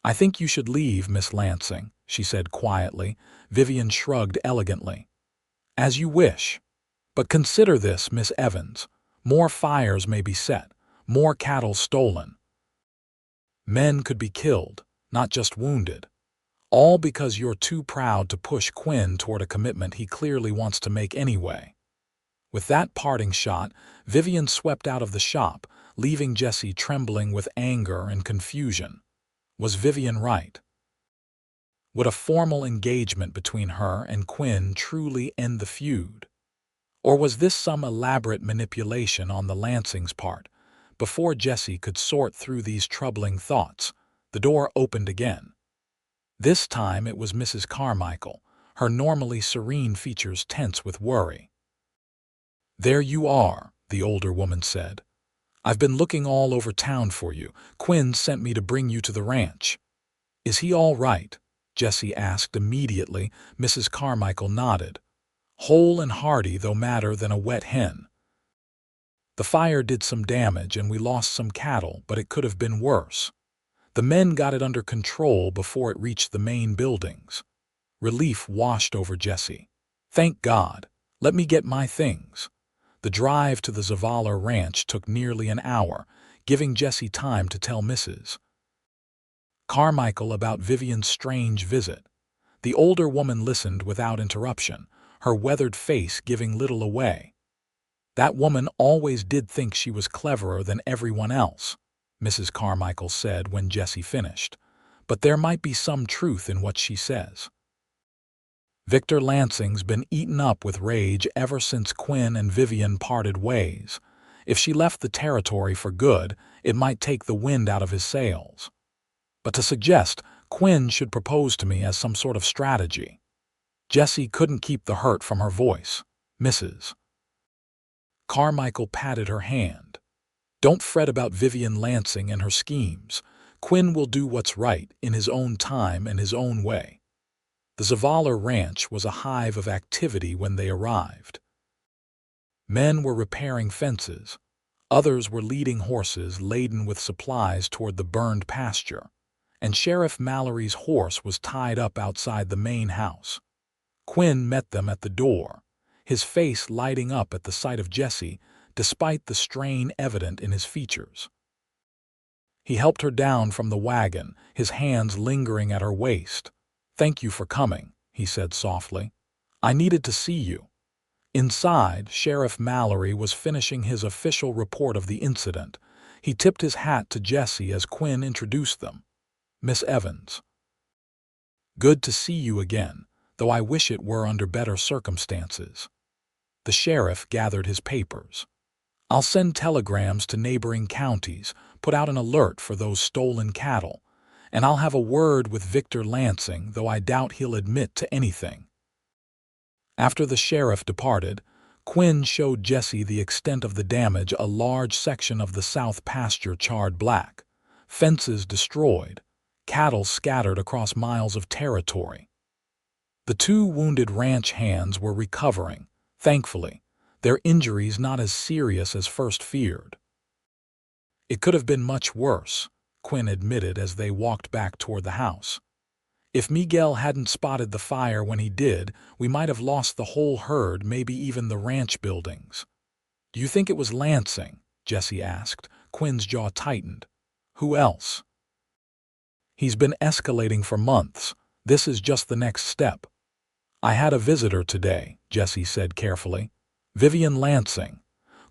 "I think you should leave, Miss Lansing," she said quietly. Vivian shrugged elegantly. "As you wish. But consider this, Miss Evans. More fires may be set, more cattle stolen. Men could be killed, not just wounded. All because you're too proud to push Quinn toward a commitment he clearly wants to make anyway." With that parting shot, Vivian swept out of the shop, leaving Jessie trembling with anger and confusion. Was Vivian right? Would a formal engagement between her and Quinn truly end the feud? Or was this some elaborate manipulation on the Lansings' part? Before Jessie could sort through these troubling thoughts, the door opened again. This time it was Mrs. Carmichael, her normally serene features tense with worry. "There you are," the older woman said. "I've been looking all over town for you. Quinn sent me to bring you to the ranch." "Is he all right?" Jessie asked immediately. Mrs. Carmichael nodded. "Whole and hearty, though madder than a wet hen. The fire did some damage and we lost some cattle, but it could have been worse. The men got it under control before it reached the main buildings." Relief washed over Jessie. "Thank God. Let me get my things." The drive to the Zavala ranch took nearly an hour, giving Jessie time to tell Mrs. Carmichael about Vivian's strange visit. The older woman listened without interruption, her weathered face giving little away. "That woman always did think she was cleverer than everyone else," Mrs. Carmichael said when Jessie finished. "But there might be some truth in what she says. Victor Lansing's been eaten up with rage ever since Quinn and Vivian parted ways. If she left the territory for good, it might take the wind out of his sails. But to suggest Quinn should propose to me as some sort of strategy." Jessie couldn't keep the hurt from her voice. Mrs. Carmichael patted her hand. Don't fret about Vivian Lansing and her schemes. Quinn will do what's right in his own time and his own way. The Zavala ranch was a hive of activity when they arrived. Men were repairing fences. Others were leading horses laden with supplies toward the burned pasture, and Sheriff Mallory's horse was tied up outside the main house. Quinn met them at the door, his face lighting up at the sight of Jessie, despite the strain evident in his features. He helped her down from the wagon, his hands lingering at her waist. "Thank you for coming," he said softly. "I needed to see you." Inside, Sheriff Mallory was finishing his official report of the incident. He tipped his hat to Jessie as Quinn introduced them. "Miss Evans. Good to see you again, though I wish it were under better circumstances." The sheriff gathered his papers. "I'll send telegrams to neighboring counties, put out an alert for those stolen cattle, and I'll have a word with Victor Lansing, though I doubt he'll admit to anything." After the sheriff departed, Quinn showed Jessie the extent of the damage. A large section of the south pasture charred black, fences destroyed, cattle scattered across miles of territory. The two wounded ranch hands were recovering, thankfully, their injuries not as serious as first feared. "It could have been much worse," Quinn admitted as they walked back toward the house. "If Miguel hadn't spotted the fire when he did, we might have lost the whole herd, maybe even the ranch buildings." "Do you think it was Lansing?" Jessie asked. Quinn's jaw tightened. "Who else?" "He's been escalating for months. This is just the next step." "I had a visitor today," Jessie said carefully. "Vivian Lansing."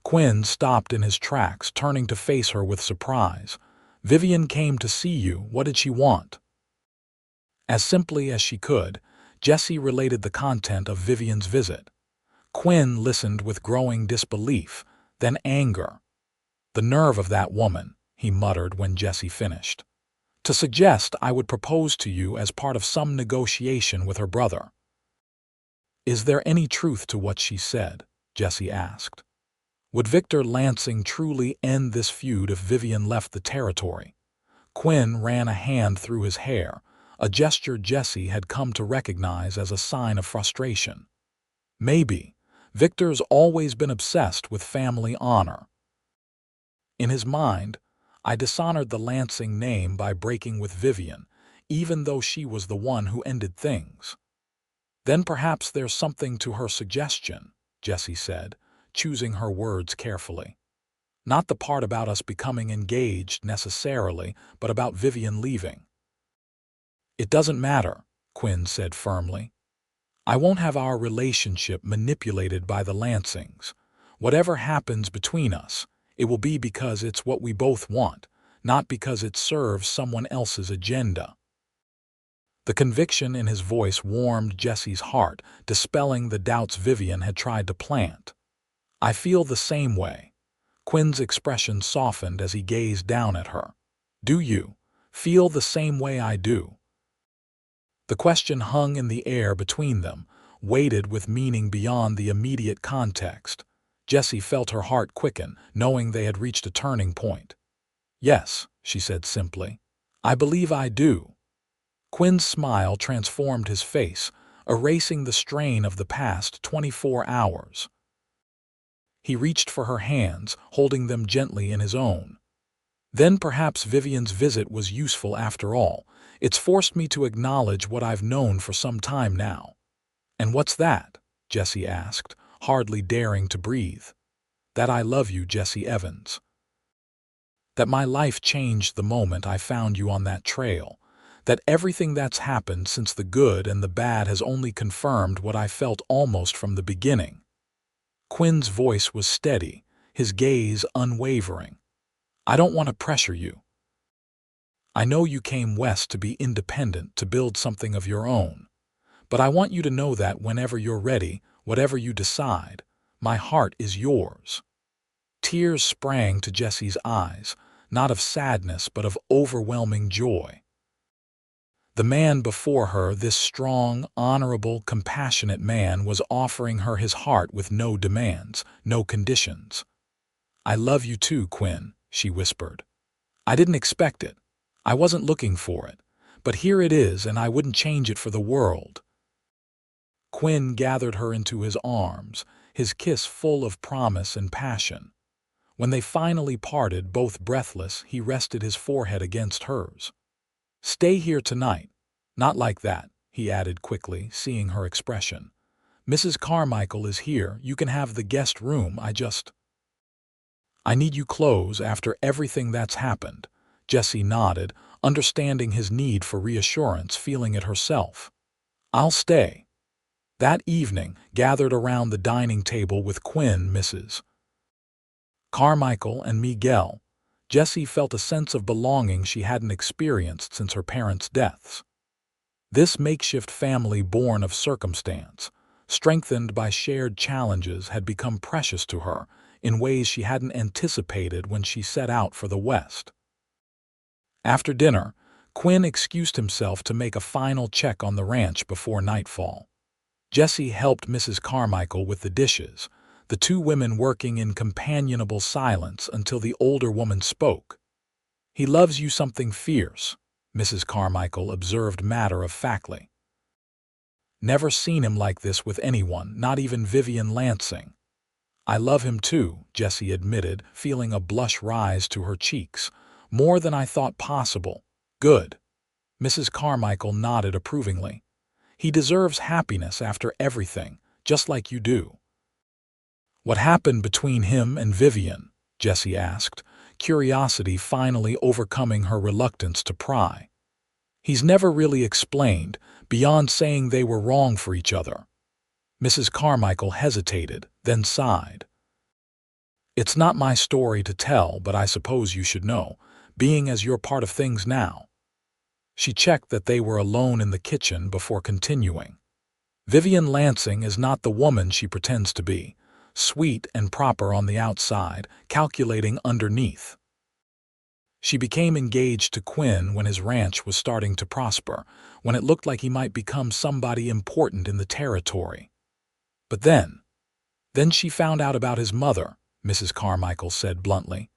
Quinn stopped in his tracks, turning to face her with surprise. "Vivian came to see you. What did she want?" As simply as she could, Jessie related the content of Vivian's visit. Quinn listened with growing disbelief, then anger. "The nerve of that woman," he muttered when Jessie finished. "To suggest I would propose to you as part of some negotiation with her brother." "Is there any truth to what she said?" Jessie asked. "Would Victor Lansing truly end this feud if Vivian left the territory?" Quinn ran a hand through his hair, a gesture Jessie had come to recognize as a sign of frustration. "Maybe. Victor's always been obsessed with family honor. In his mind, I dishonored the Lansing name by breaking with Vivian, even though she was the one who ended things." "Then perhaps there's something to her suggestion," Jessie said, choosing her words carefully. "Not the part about us becoming engaged necessarily, but about Vivian leaving." "It doesn't matter," Quinn said firmly. "I won't have our relationship manipulated by the Lansings. Whatever happens between us, it will be because it's what we both want, not because it serves someone else's agenda." The conviction in his voice warmed Jessie's heart, dispelling the doubts Vivian had tried to plant. "I feel the same way." Quinn's expression softened as he gazed down at her. "Do you feel the same way I do?" The question hung in the air between them, weighted with meaning beyond the immediate context. Jessie felt her heart quicken, knowing they had reached a turning point. "Yes," she said simply. "I believe I do." Quinn's smile transformed his face, erasing the strain of the past 24 hours. He reached for her hands, holding them gently in his own. "Then perhaps Vivian's visit was useful after all. It's forced me to acknowledge what I've known for some time now." "And what's that?" Jessie asked, hardly daring to breathe. "That I love you, Jessie Evans. That my life changed the moment I found you on that trail. That everything that's happened since the good and the bad has only confirmed what I felt almost from the beginning." Quinn's voice was steady, his gaze unwavering. "I don't want to pressure you. I know you came west to be independent, to build something of your own. But I want you to know that whenever you're ready, whatever you decide, my heart is yours." Tears sprang to Jessie's eyes, not of sadness but of overwhelming joy. The man before her, this strong, honorable, compassionate man, was offering her his heart with no demands, no conditions. "I love you too, Quinn," she whispered. "I didn't expect it. I wasn't looking for it. But here it is, and I wouldn't change it for the world." Quinn gathered her into his arms, his kiss full of promise and passion. When they finally parted, both breathless, he rested his forehead against hers. "Stay here tonight." "Not like that," he added quickly, seeing her expression. "Mrs. Carmichael is here. You can have the guest room. I need you clothes after everything that's happened." Jessie nodded, understanding his need for reassurance, feeling it herself. "I'll stay." That evening, gathered around the dining table with Quinn, Mrs. Carmichael, and Miguel, Jessie felt a sense of belonging she hadn't experienced since her parents' deaths. This makeshift family born of circumstance, strengthened by shared challenges, had become precious to her in ways she hadn't anticipated when she set out for the West. After dinner, Quinn excused himself to make a final check on the ranch before nightfall. Jessie helped Mrs. Carmichael with the dishes, the two women working in companionable silence until the older woman spoke. "He loves you something fierce," Mrs. Carmichael observed matter-of-factly. "Never seen him like this with anyone, not even Vivian Lansing." "I love him too," Jessie admitted, feeling a blush rise to her cheeks. "More than I thought possible." "Good." Mrs. Carmichael nodded approvingly. "He deserves happiness after everything, just like you do." "What happened between him and Vivian?" Jessie asked, curiosity finally overcoming her reluctance to pry. "He's never really explained, beyond saying they were wrong for each other." Mrs. Carmichael hesitated, then sighed. "It's not my story to tell, but I suppose you should know, being as you're part of things now." She checked that they were alone in the kitchen before continuing. "Vivian Lansing is not the woman she pretends to be, sweet and proper on the outside, calculating underneath. She became engaged to Quinn when his ranch was starting to prosper, when it looked like he might become somebody important in the territory. But then she found out about his mother," Mrs. Carmichael said bluntly.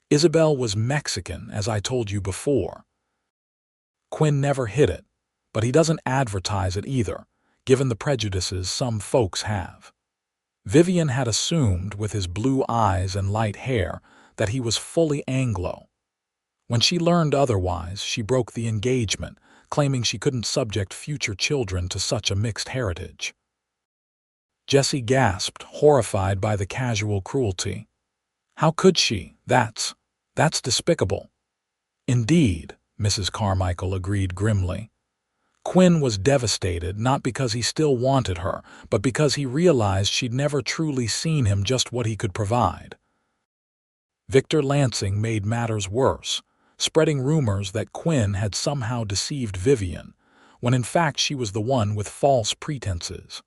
"Isabel was Mexican, as I told you before." Quinn never hid it, but he doesn't advertise it either, given the prejudices some folks have. Vivian had assumed, with his blue eyes and light hair, that he was fully Anglo. When she learned otherwise, she broke the engagement, claiming she couldn't subject future children to such a mixed heritage. Jessie gasped, horrified by the casual cruelty. "How could she? That's despicable." "Indeed," Mrs. Carmichael agreed grimly. Quinn was devastated, not because he still wanted her, but because he realized she'd never truly seen him just what he could provide. Victor Lansing made matters worse, spreading rumors that Quinn had somehow deceived Vivian, when in fact she was the one with false pretenses.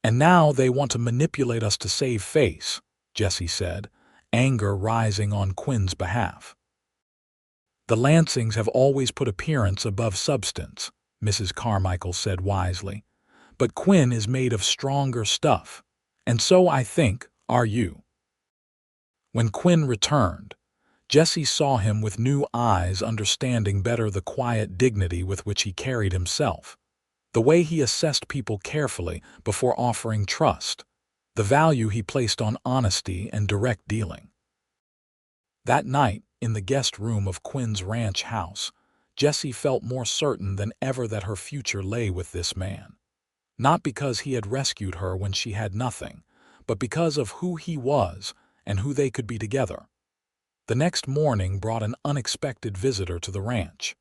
"And now they want to manipulate us to save face," Jessie said, anger rising on Quinn's behalf. "The Lansings have always put appearance above substance," Mrs. Carmichael said wisely. "But Quinn is made of stronger stuff, and so, I think, are you." When Quinn returned, Jessie saw him with new eyes, understanding better the quiet dignity with which he carried himself, the way he assessed people carefully before offering trust, the value he placed on honesty and direct dealing. That night, in the guest room of Quinn's ranch house, Jessie felt more certain than ever that her future lay with this man. Not because he had rescued her when she had nothing, but because of who he was and who they could be together. The next morning brought an unexpected visitor to the ranch.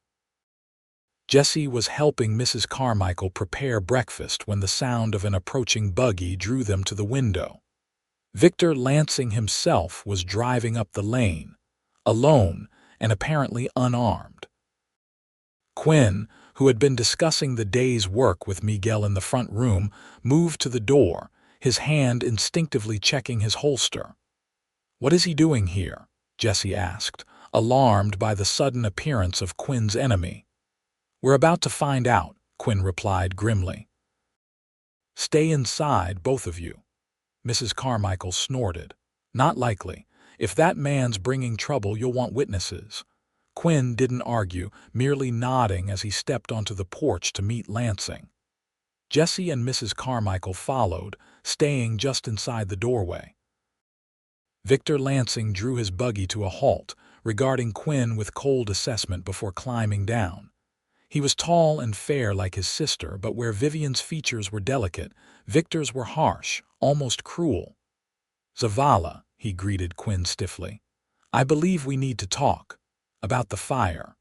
Jessie was helping Mrs. Carmichael prepare breakfast when the sound of an approaching buggy drew them to the window. Victor Lansing himself was driving up the lane, alone and apparently unarmed. Quinn, who had been discussing the day's work with Miguel in the front room, moved to the door, his hand instinctively checking his holster. "What is he doing here?" Jessie asked, alarmed by the sudden appearance of Quinn's enemy. "We're about to find out," Quinn replied grimly. "Stay inside, both of you." Mrs. Carmichael snorted. "Not likely. If that man's bringing trouble, you'll want witnesses." Quinn didn't argue, merely nodding as he stepped onto the porch to meet Lansing. Jessie and Mrs. Carmichael followed, staying just inside the doorway. Victor Lansing drew his buggy to a halt, regarding Quinn with cold assessment before climbing down. He was tall and fair like his sister, but where Vivian's features were delicate, Victor's were harsh, almost cruel. "Zavala," he greeted Quinn stiffly. "I believe we need to talk. About the fire.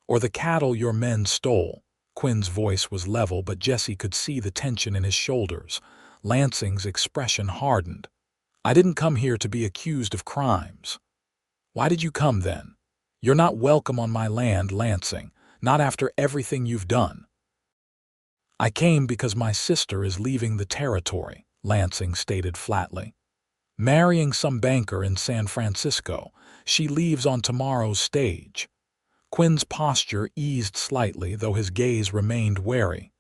Or the cattle your men stole." Quinn's voice was level, but Jessie could see the tension in his shoulders. Lansing's expression hardened. "I didn't come here to be accused of crimes." "Why did you come then?" "You're not welcome on my land, Lansing, not after everything you've done." "I came because my sister is leaving the territory," Lansing stated flatly. "Marrying some banker in San Francisco. She leaves on tomorrow's stage." Quinn's posture eased slightly, though his gaze remained wary.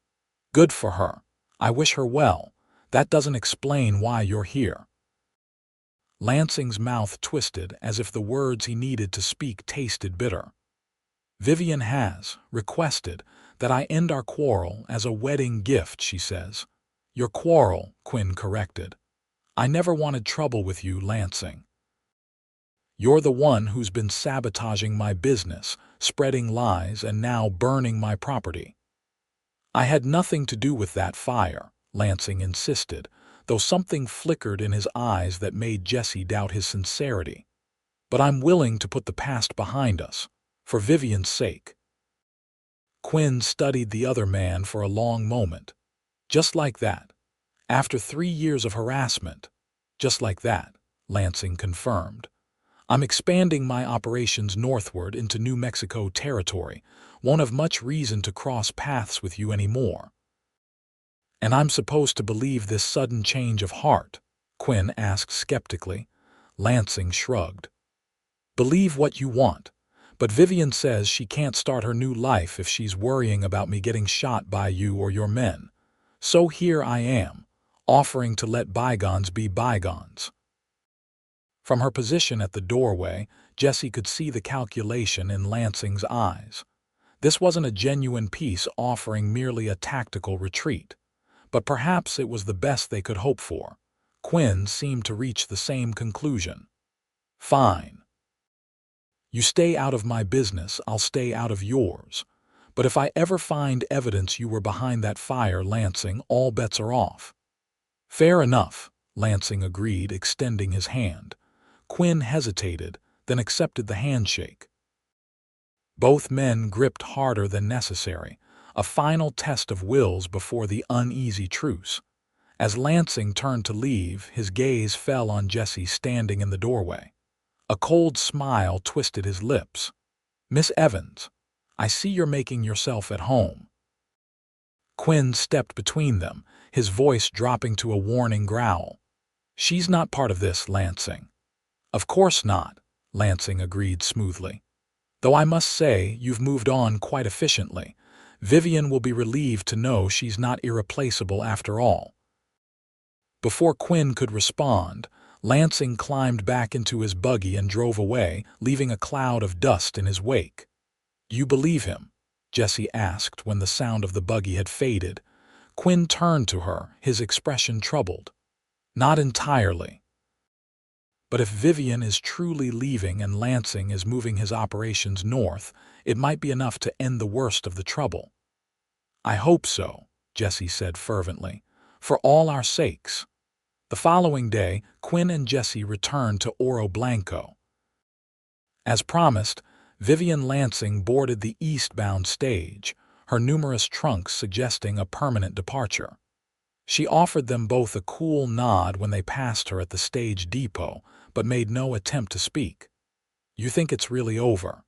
"Good for her. I wish her well. That doesn't explain why you're here." Lansing's mouth twisted, as if the words he needed to speak tasted bitter. "Vivian has requested that I end our quarrel as a wedding gift, she says." "Your quarrel," Quinn corrected. "I never wanted trouble with you, Lansing. You're the one who's been sabotaging my business, spreading lies, and now burning my property." "I had nothing to do with that fire," Lansing insisted, though something flickered in his eyes that made Jessie doubt his sincerity. "But I'm willing to put the past behind us, for Vivian's sake." Quinn studied the other man for a long moment. "Just like that. After 3 years of harassment." "Just like that," Lansing confirmed. "I'm expanding my operations northward into New Mexico territory. Won't have much reason to cross paths with you anymore." "And I'm supposed to believe this sudden change of heart?" Quinn asked skeptically. Lansing shrugged. "Believe what you want, but Vivian says she can't start her new life if she's worrying about me getting shot by you or your men. So here I am, offering to let bygones be bygones." From her position at the doorway, Jessie could see the calculation in Lansing's eyes. This wasn't a genuine peace offering, merely a tactical retreat. But perhaps it was the best they could hope for. Quinn seemed to reach the same conclusion. "Fine. You stay out of my business, I'll stay out of yours. But if I ever find evidence you were behind that fire, Lansing, all bets are off." "Fair enough," Lansing agreed, extending his hand. Quinn hesitated, then accepted the handshake. Both men gripped harder than necessary, a final test of wills before the uneasy truce. As Lansing turned to leave, his gaze fell on Jessie standing in the doorway. A cold smile twisted his lips. "Miss Evans, I see you're making yourself at home." Quinn stepped between them, his voice dropping to a warning growl. "She's not part of this, Lansing." "Of course not," Lansing agreed smoothly. "Though I must say you've moved on quite efficiently. Vivian will be relieved to know she's not irreplaceable after all." Before Quinn could respond, Lansing climbed back into his buggy and drove away, leaving a cloud of dust in his wake. "Do you believe him?" Jessie asked when the sound of the buggy had faded. Quinn turned to her, his expression troubled. "Not entirely. But if Vivian is truly leaving and Lansing is moving his operations north, it might be enough to end the worst of the trouble." "I hope so," Jessie said fervently, "for all our sakes." The following day, Quinn and Jessie returned to Oro Blanco. As promised, Vivian Lansing boarded the eastbound stage, her numerous trunks suggesting a permanent departure. She offered them both a cool nod when they passed her at the stage depot, but made no attempt to speak. "You think it's really over?"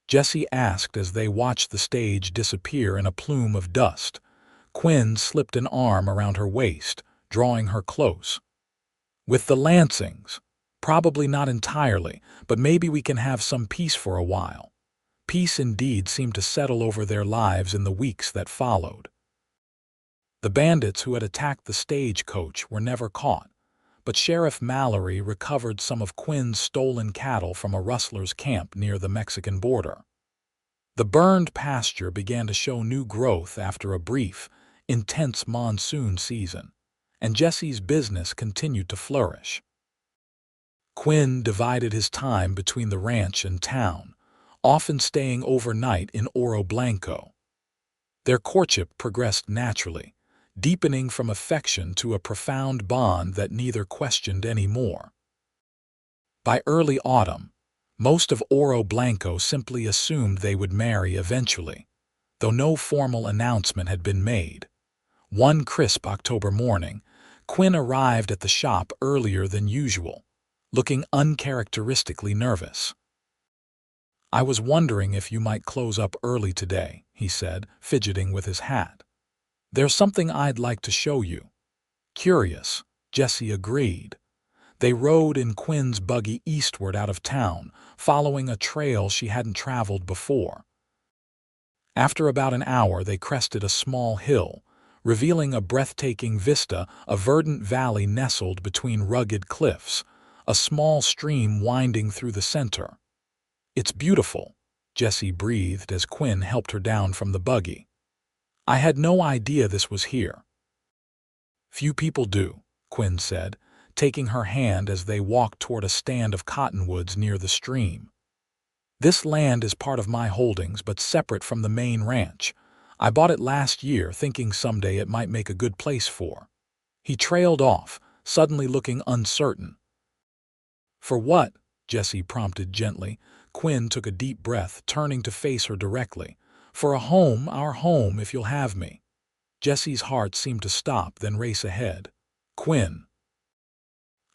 Jessie asked as they watched the stage disappear in a plume of dust. Quinn slipped an arm around her waist, drawing her close. "With the Lansings? Probably not entirely, but maybe we can have some peace for a while." Peace indeed seemed to settle over their lives in the weeks that followed. The bandits who had attacked the stagecoach were never caught, but Sheriff Mallory recovered some of Quinn's stolen cattle from a rustler's camp near the Mexican border. The burned pasture began to show new growth after a brief, intense monsoon season, and Jesse's business continued to flourish. Quinn divided his time between the ranch and town, often staying overnight in Oro Blanco. Their courtship progressed naturally, deepening from affection to a profound bond that neither questioned anymore. By early autumn, most of Oro Blanco simply assumed they would marry eventually, though no formal announcement had been made. One crisp October morning, Quinn arrived at the shop earlier than usual, looking uncharacteristically nervous. "I was wondering if you might close up early today," he said, fidgeting with his hat. "There's something I'd like to show you." Curious, Jessie agreed. They rode in Quinn's buggy eastward out of town, following a trail she hadn't traveled before. After about an hour, they crested a small hill, revealing a breathtaking vista of verdant valley nestled between rugged cliffs, a small stream winding through the center. "It's beautiful," Jessie breathed as Quinn helped her down from the buggy. "I had no idea this was here." "Few people do," Quinn said, taking her hand as they walked toward a stand of cottonwoods near the stream. "This land is part of my holdings but separate from the main ranch. I bought it last year thinking someday it might make a good place for." He trailed off, suddenly looking uncertain. "For what?" Jessie prompted gently. Quinn took a deep breath, turning to face her directly. "For a home, our home, if you'll have me." Jessie's heart seemed to stop, then race ahead. "Quinn,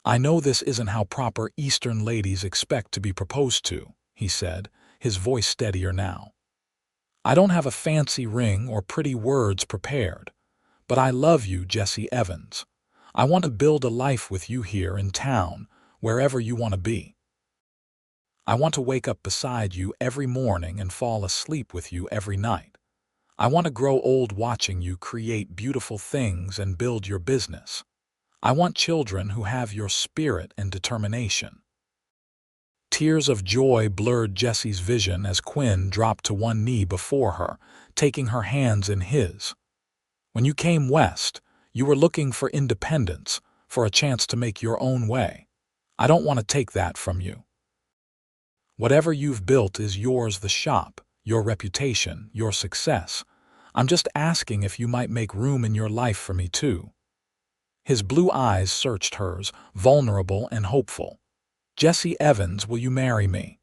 I know this isn't how proper Eastern ladies expect to be proposed to," he said, his voice steadier now. "I don't have a fancy ring or pretty words prepared, but I love you, Jessie Evans. I want to build a life with you here in town, wherever you want to be. I want to wake up beside you every morning and fall asleep with you every night. I want to grow old watching you create beautiful things and build your business. I want children who have your spirit and determination." Tears of joy blurred Jessie's vision as Quinn dropped to one knee before her, taking her hands in his. "When you came west, you were looking for independence, for a chance to make your own way. I don't want to take that from you. Whatever you've built is yours, the shop, your reputation, your success. I'm just asking if you might make room in your life for me too." His blue eyes searched hers, vulnerable and hopeful. "Jessie Evans, will you marry me?"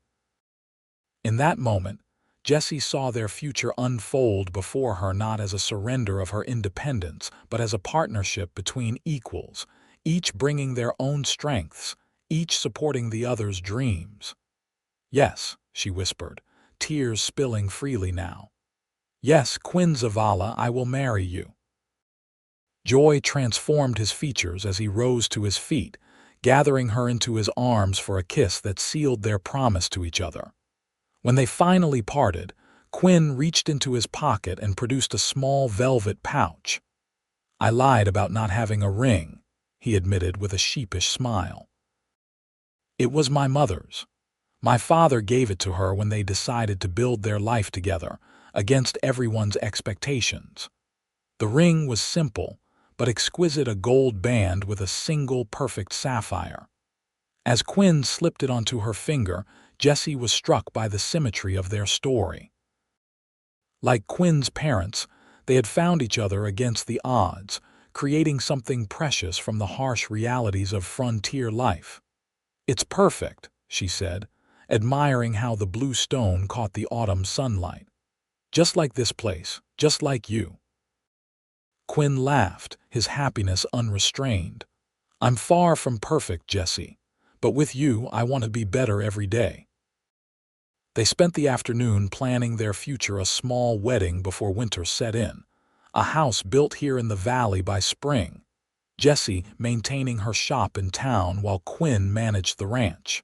In that moment, Jessie saw their future unfold before her, not as a surrender of her independence, but as a partnership between equals, each bringing their own strengths, each supporting the other's dreams. "Yes," she whispered, tears spilling freely now. "Yes, Quinn Zavala, I will marry you." Joy transformed his features as he rose to his feet, gathering her into his arms for a kiss that sealed their promise to each other. When they finally parted, Quinn reached into his pocket and produced a small velvet pouch. "I lied about not having a ring," he admitted with a sheepish smile. "It was my mother's. My father gave it to her when they decided to build their life together, against everyone's expectations. The ring was simple, but exquisite, a gold band with a single perfect sapphire." As Quinn slipped it onto her finger, Jessie was struck by the symmetry of their story. Like Quinn's parents, they had found each other against the odds, creating something precious from the harsh realities of frontier life. "It's perfect," she said, admiring how the blue stone caught the autumn sunlight. "Just like this place, just like you." Quinn laughed, his happiness unrestrained. "I'm far from perfect, Jessie, but with you I want to be better every day." They spent the afternoon planning their future, a small wedding before winter set in, a house built here in the valley by spring, Jessie maintaining her shop in town while Quinn managed the ranch.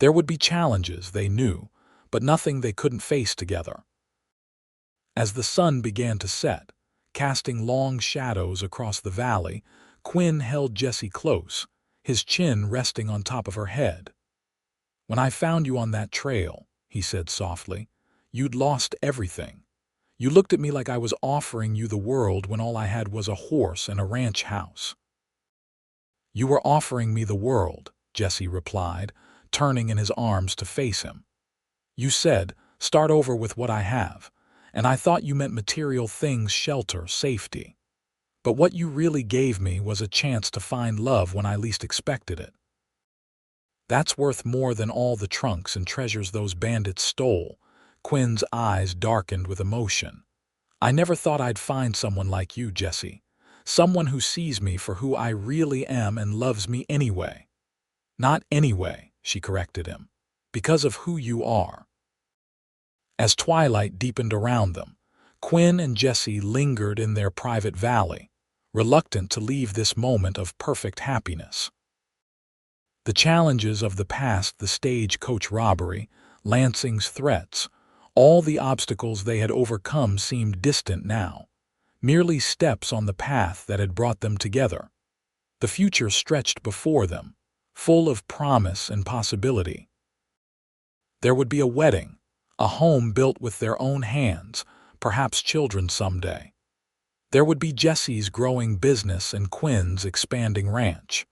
There would be challenges, they knew, but nothing they couldn't face together. As the sun began to set, casting long shadows across the valley, Quinn held Jessie close, his chin resting on top of her head. "When I found you on that trail," he said softly, "you'd lost everything. You looked at me like I was offering you the world when all I had was a horse and a ranch house." "You were offering me the world," Jessie replied, turning in his arms to face him. "You said, 'Start over with what I have,' and I thought you meant material things, shelter, safety. But what you really gave me was a chance to find love when I least expected it. That's worth more than all the trunks and treasures those bandits stole." Quinn's eyes darkened with emotion. "I never thought I'd find someone like you, Jessie. Someone who sees me for who I really am and loves me anyway." "Not anyway," she corrected him. "Because of who you are." As twilight deepened around them, Quinn and Jessie lingered in their private valley, reluctant to leave this moment of perfect happiness. The challenges of the past, the stagecoach robbery, Lansing's threats, all the obstacles they had overcome seemed distant now, merely steps on the path that had brought them together. The future stretched before them, full of promise and possibility. There would be a wedding, a home built with their own hands, perhaps children someday. There would be Jessie's growing business and Quinn's expanding ranch.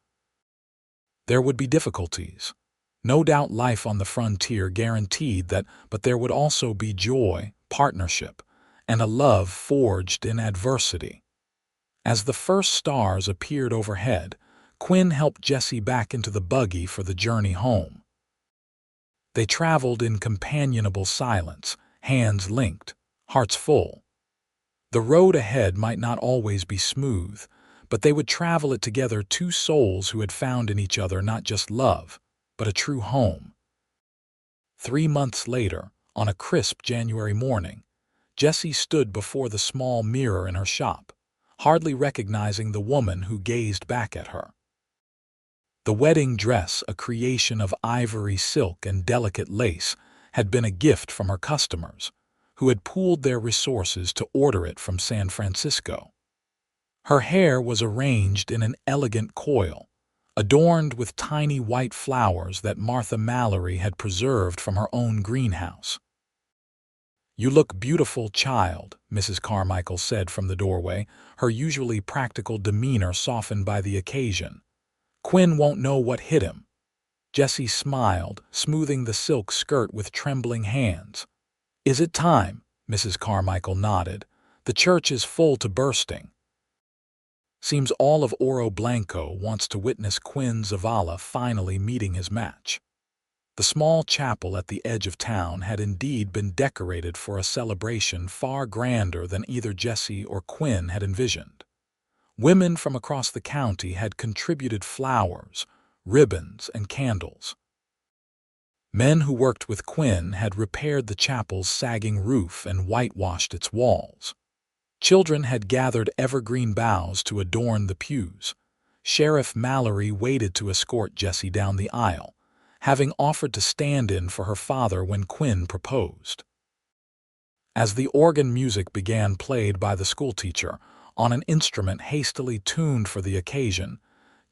There would be difficulties. No doubt life on the frontier guaranteed that, but there would also be joy, partnership, and a love forged in adversity. As the first stars appeared overhead, Quinn helped Jessie back into the buggy for the journey home. They traveled in companionable silence, hands linked, hearts full. The road ahead might not always be smooth, but they would travel it together, two souls who had found in each other not just love, but a true home. 3 months later, on a crisp January morning, Jessie stood before the small mirror in her shop, hardly recognizing the woman who gazed back at her. The wedding dress, a creation of ivory silk and delicate lace, had been a gift from her customers, who had pooled their resources to order it from San Francisco. Her hair was arranged in an elegant coil, adorned with tiny white flowers that Martha Mallory had preserved from her own greenhouse. "You look beautiful, child," Mrs. Carmichael said from the doorway, her usually practical demeanor softened by the occasion. "Quinn won't know what hit him." Jessie smiled, smoothing the silk skirt with trembling hands. "Is it time?" Mrs. Carmichael nodded. "The church is full to bursting. Seems all of Oro Blanco wants to witness Quinn Zavala finally meeting his match." The small chapel at the edge of town had indeed been decorated for a celebration far grander than either Jessie or Quinn had envisioned. Women from across the county had contributed flowers, ribbons, and candles. Men who worked with Quinn had repaired the chapel's sagging roof and whitewashed its walls. Children had gathered evergreen boughs to adorn the pews. Sheriff Mallory waited to escort Jessie down the aisle, having offered to stand in for her father when Quinn proposed. As the organ music began, played by the schoolteacher on an instrument hastily tuned for the occasion,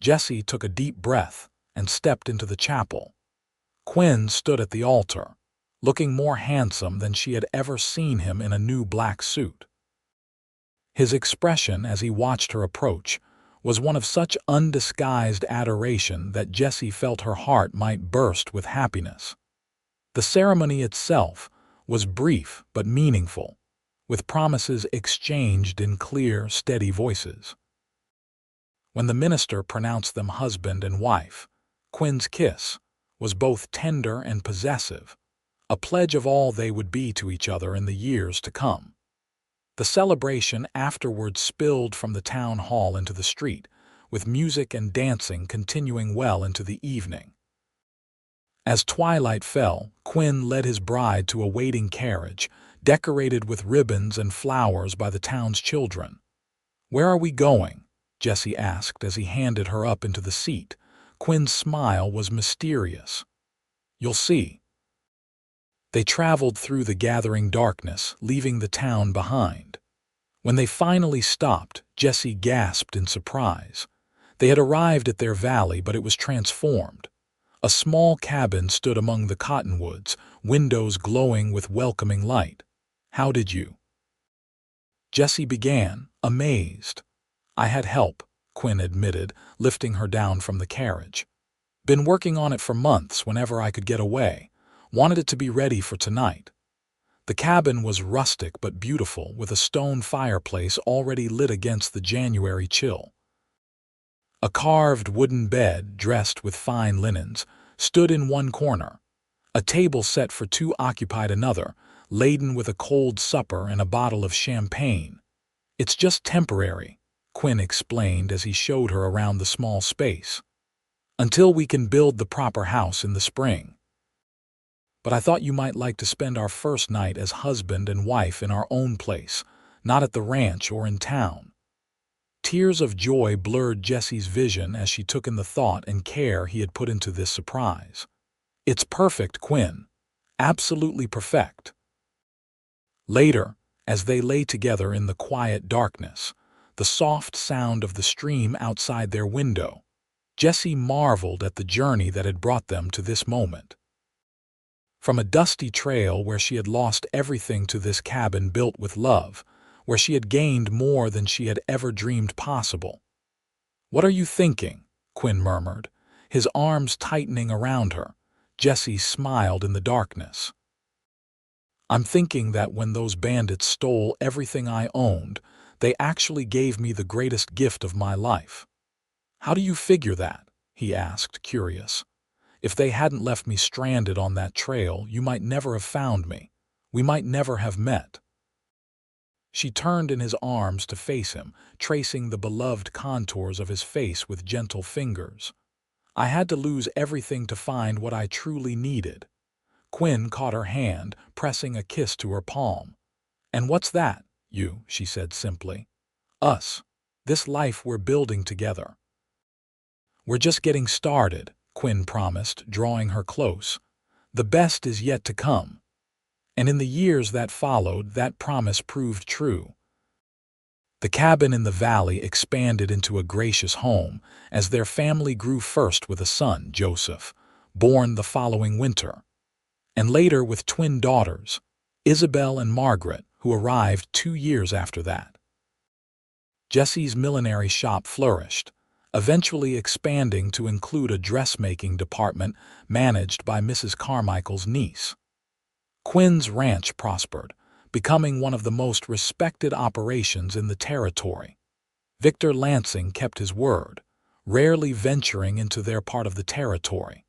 Jessie took a deep breath and stepped into the chapel. Quinn stood at the altar, looking more handsome than she had ever seen him in a new black suit. His expression as he watched her approach was one of such undisguised adoration that Jessie felt her heart might burst with happiness. The ceremony itself was brief but meaningful, with promises exchanged in clear, steady voices. When the minister pronounced them husband and wife, Quinn's kiss was both tender and possessive, a pledge of all they would be to each other in the years to come. The celebration afterwards spilled from the town hall into the street, with music and dancing continuing well into the evening. As twilight fell, Quinn led his bride to a waiting carriage, decorated with ribbons and flowers by the town's children. "Where are we going?" Jessie asked as he handed her up into the seat. Quinn's smile was mysterious. "You'll see." They traveled through the gathering darkness, leaving the town behind. When they finally stopped, Jessie gasped in surprise. They had arrived at their valley, but it was transformed. A small cabin stood among the cottonwoods, windows glowing with welcoming light. "How did you?" Jessie began, amazed. "I had help," Quinn admitted, lifting her down from the carriage. "Been working on it for months whenever I could get away. Wanted it to be ready for tonight." The cabin was rustic but beautiful, with a stone fireplace already lit against the January chill. A carved wooden bed, dressed with fine linens, stood in one corner. A table set for two occupied another, laden with a cold supper and a bottle of champagne. "It's just temporary," Quinn explained as he showed her around the small space, "until we can build the proper house in the spring. But I thought you might like to spend our first night as husband and wife in our own place, not at the ranch or in town." Tears of joy blurred Jessie's vision as she took in the thought and care he had put into this surprise. "It's perfect, Quinn. Absolutely perfect." Later, as they lay together in the quiet darkness, the soft sound of the stream outside their window, Jessie marveled at the journey that had brought them to this moment. From a dusty trail where she had lost everything to this cabin built with love, where she had gained more than she had ever dreamed possible. "What are you thinking?" Quinn murmured, his arms tightening around her. Jessie smiled in the darkness. "I'm thinking that when those bandits stole everything I owned, they actually gave me the greatest gift of my life." "How do you figure that?" he asked, curious. "If they hadn't left me stranded on that trail, you might never have found me. We might never have met." She turned in his arms to face him, tracing the beloved contours of his face with gentle fingers. "I had to lose everything to find what I truly needed." Quinn caught her hand, pressing a kiss to her palm. "And what's that, she said simply. "Us. This life we're building together." "We're just getting started," Quinn promised, drawing her close. "The best is yet to come." And in the years that followed, that promise proved true. The cabin in the valley expanded into a gracious home as their family grew, first with a son, Joseph, born the following winter, and later with twin daughters, Isabel and Margaret, who arrived 2 years after that. Jessie's millinery shop flourished, eventually expanding to include a dressmaking department managed by Mrs. Carmichael's niece. Quinn's ranch prospered, becoming one of the most respected operations in the territory. Victor Lansing kept his word, rarely venturing into their part of the territory.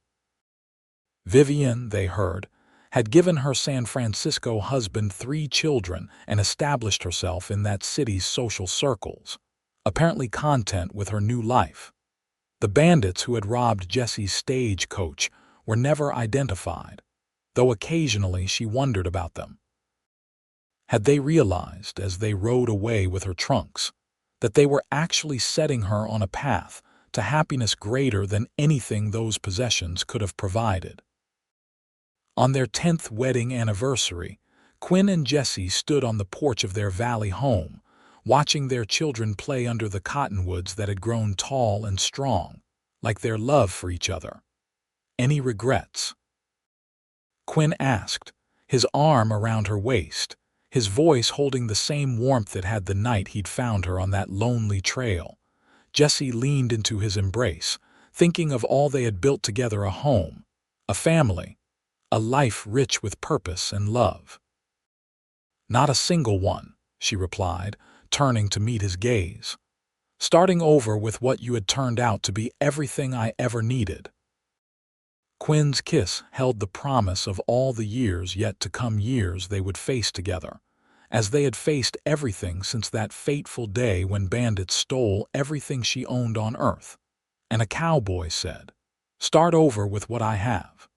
Vivian, they heard, had given her San Francisco husband 3 children and established herself in that city's social circles, apparently content with her new life. The bandits who had robbed Jessie's stagecoach were never identified, though occasionally she wondered about them. Had they realized, as they rode away with her trunks, that they were actually setting her on a path to happiness greater than anything those possessions could have provided? On their 10th wedding anniversary, Quinn and Jessie stood on the porch of their valley home, watching their children play under the cottonwoods that had grown tall and strong, like their love for each other. "Any regrets?" Quinn asked, his arm around her waist, his voice holding the same warmth it had the night he'd found her on that lonely trail. Jessie leaned into his embrace, thinking of all they had built together: a home, a family, a life rich with purpose and love. "Not a single one," she replied, turning to meet his gaze. "Starting over with what you had turned out to be everything I ever needed." Quinn's kiss held the promise of all the years yet to come, years they would face together, as they had faced everything since that fateful day when bandits stole everything she owned on earth. And a cowboy said, "Start over with what I have."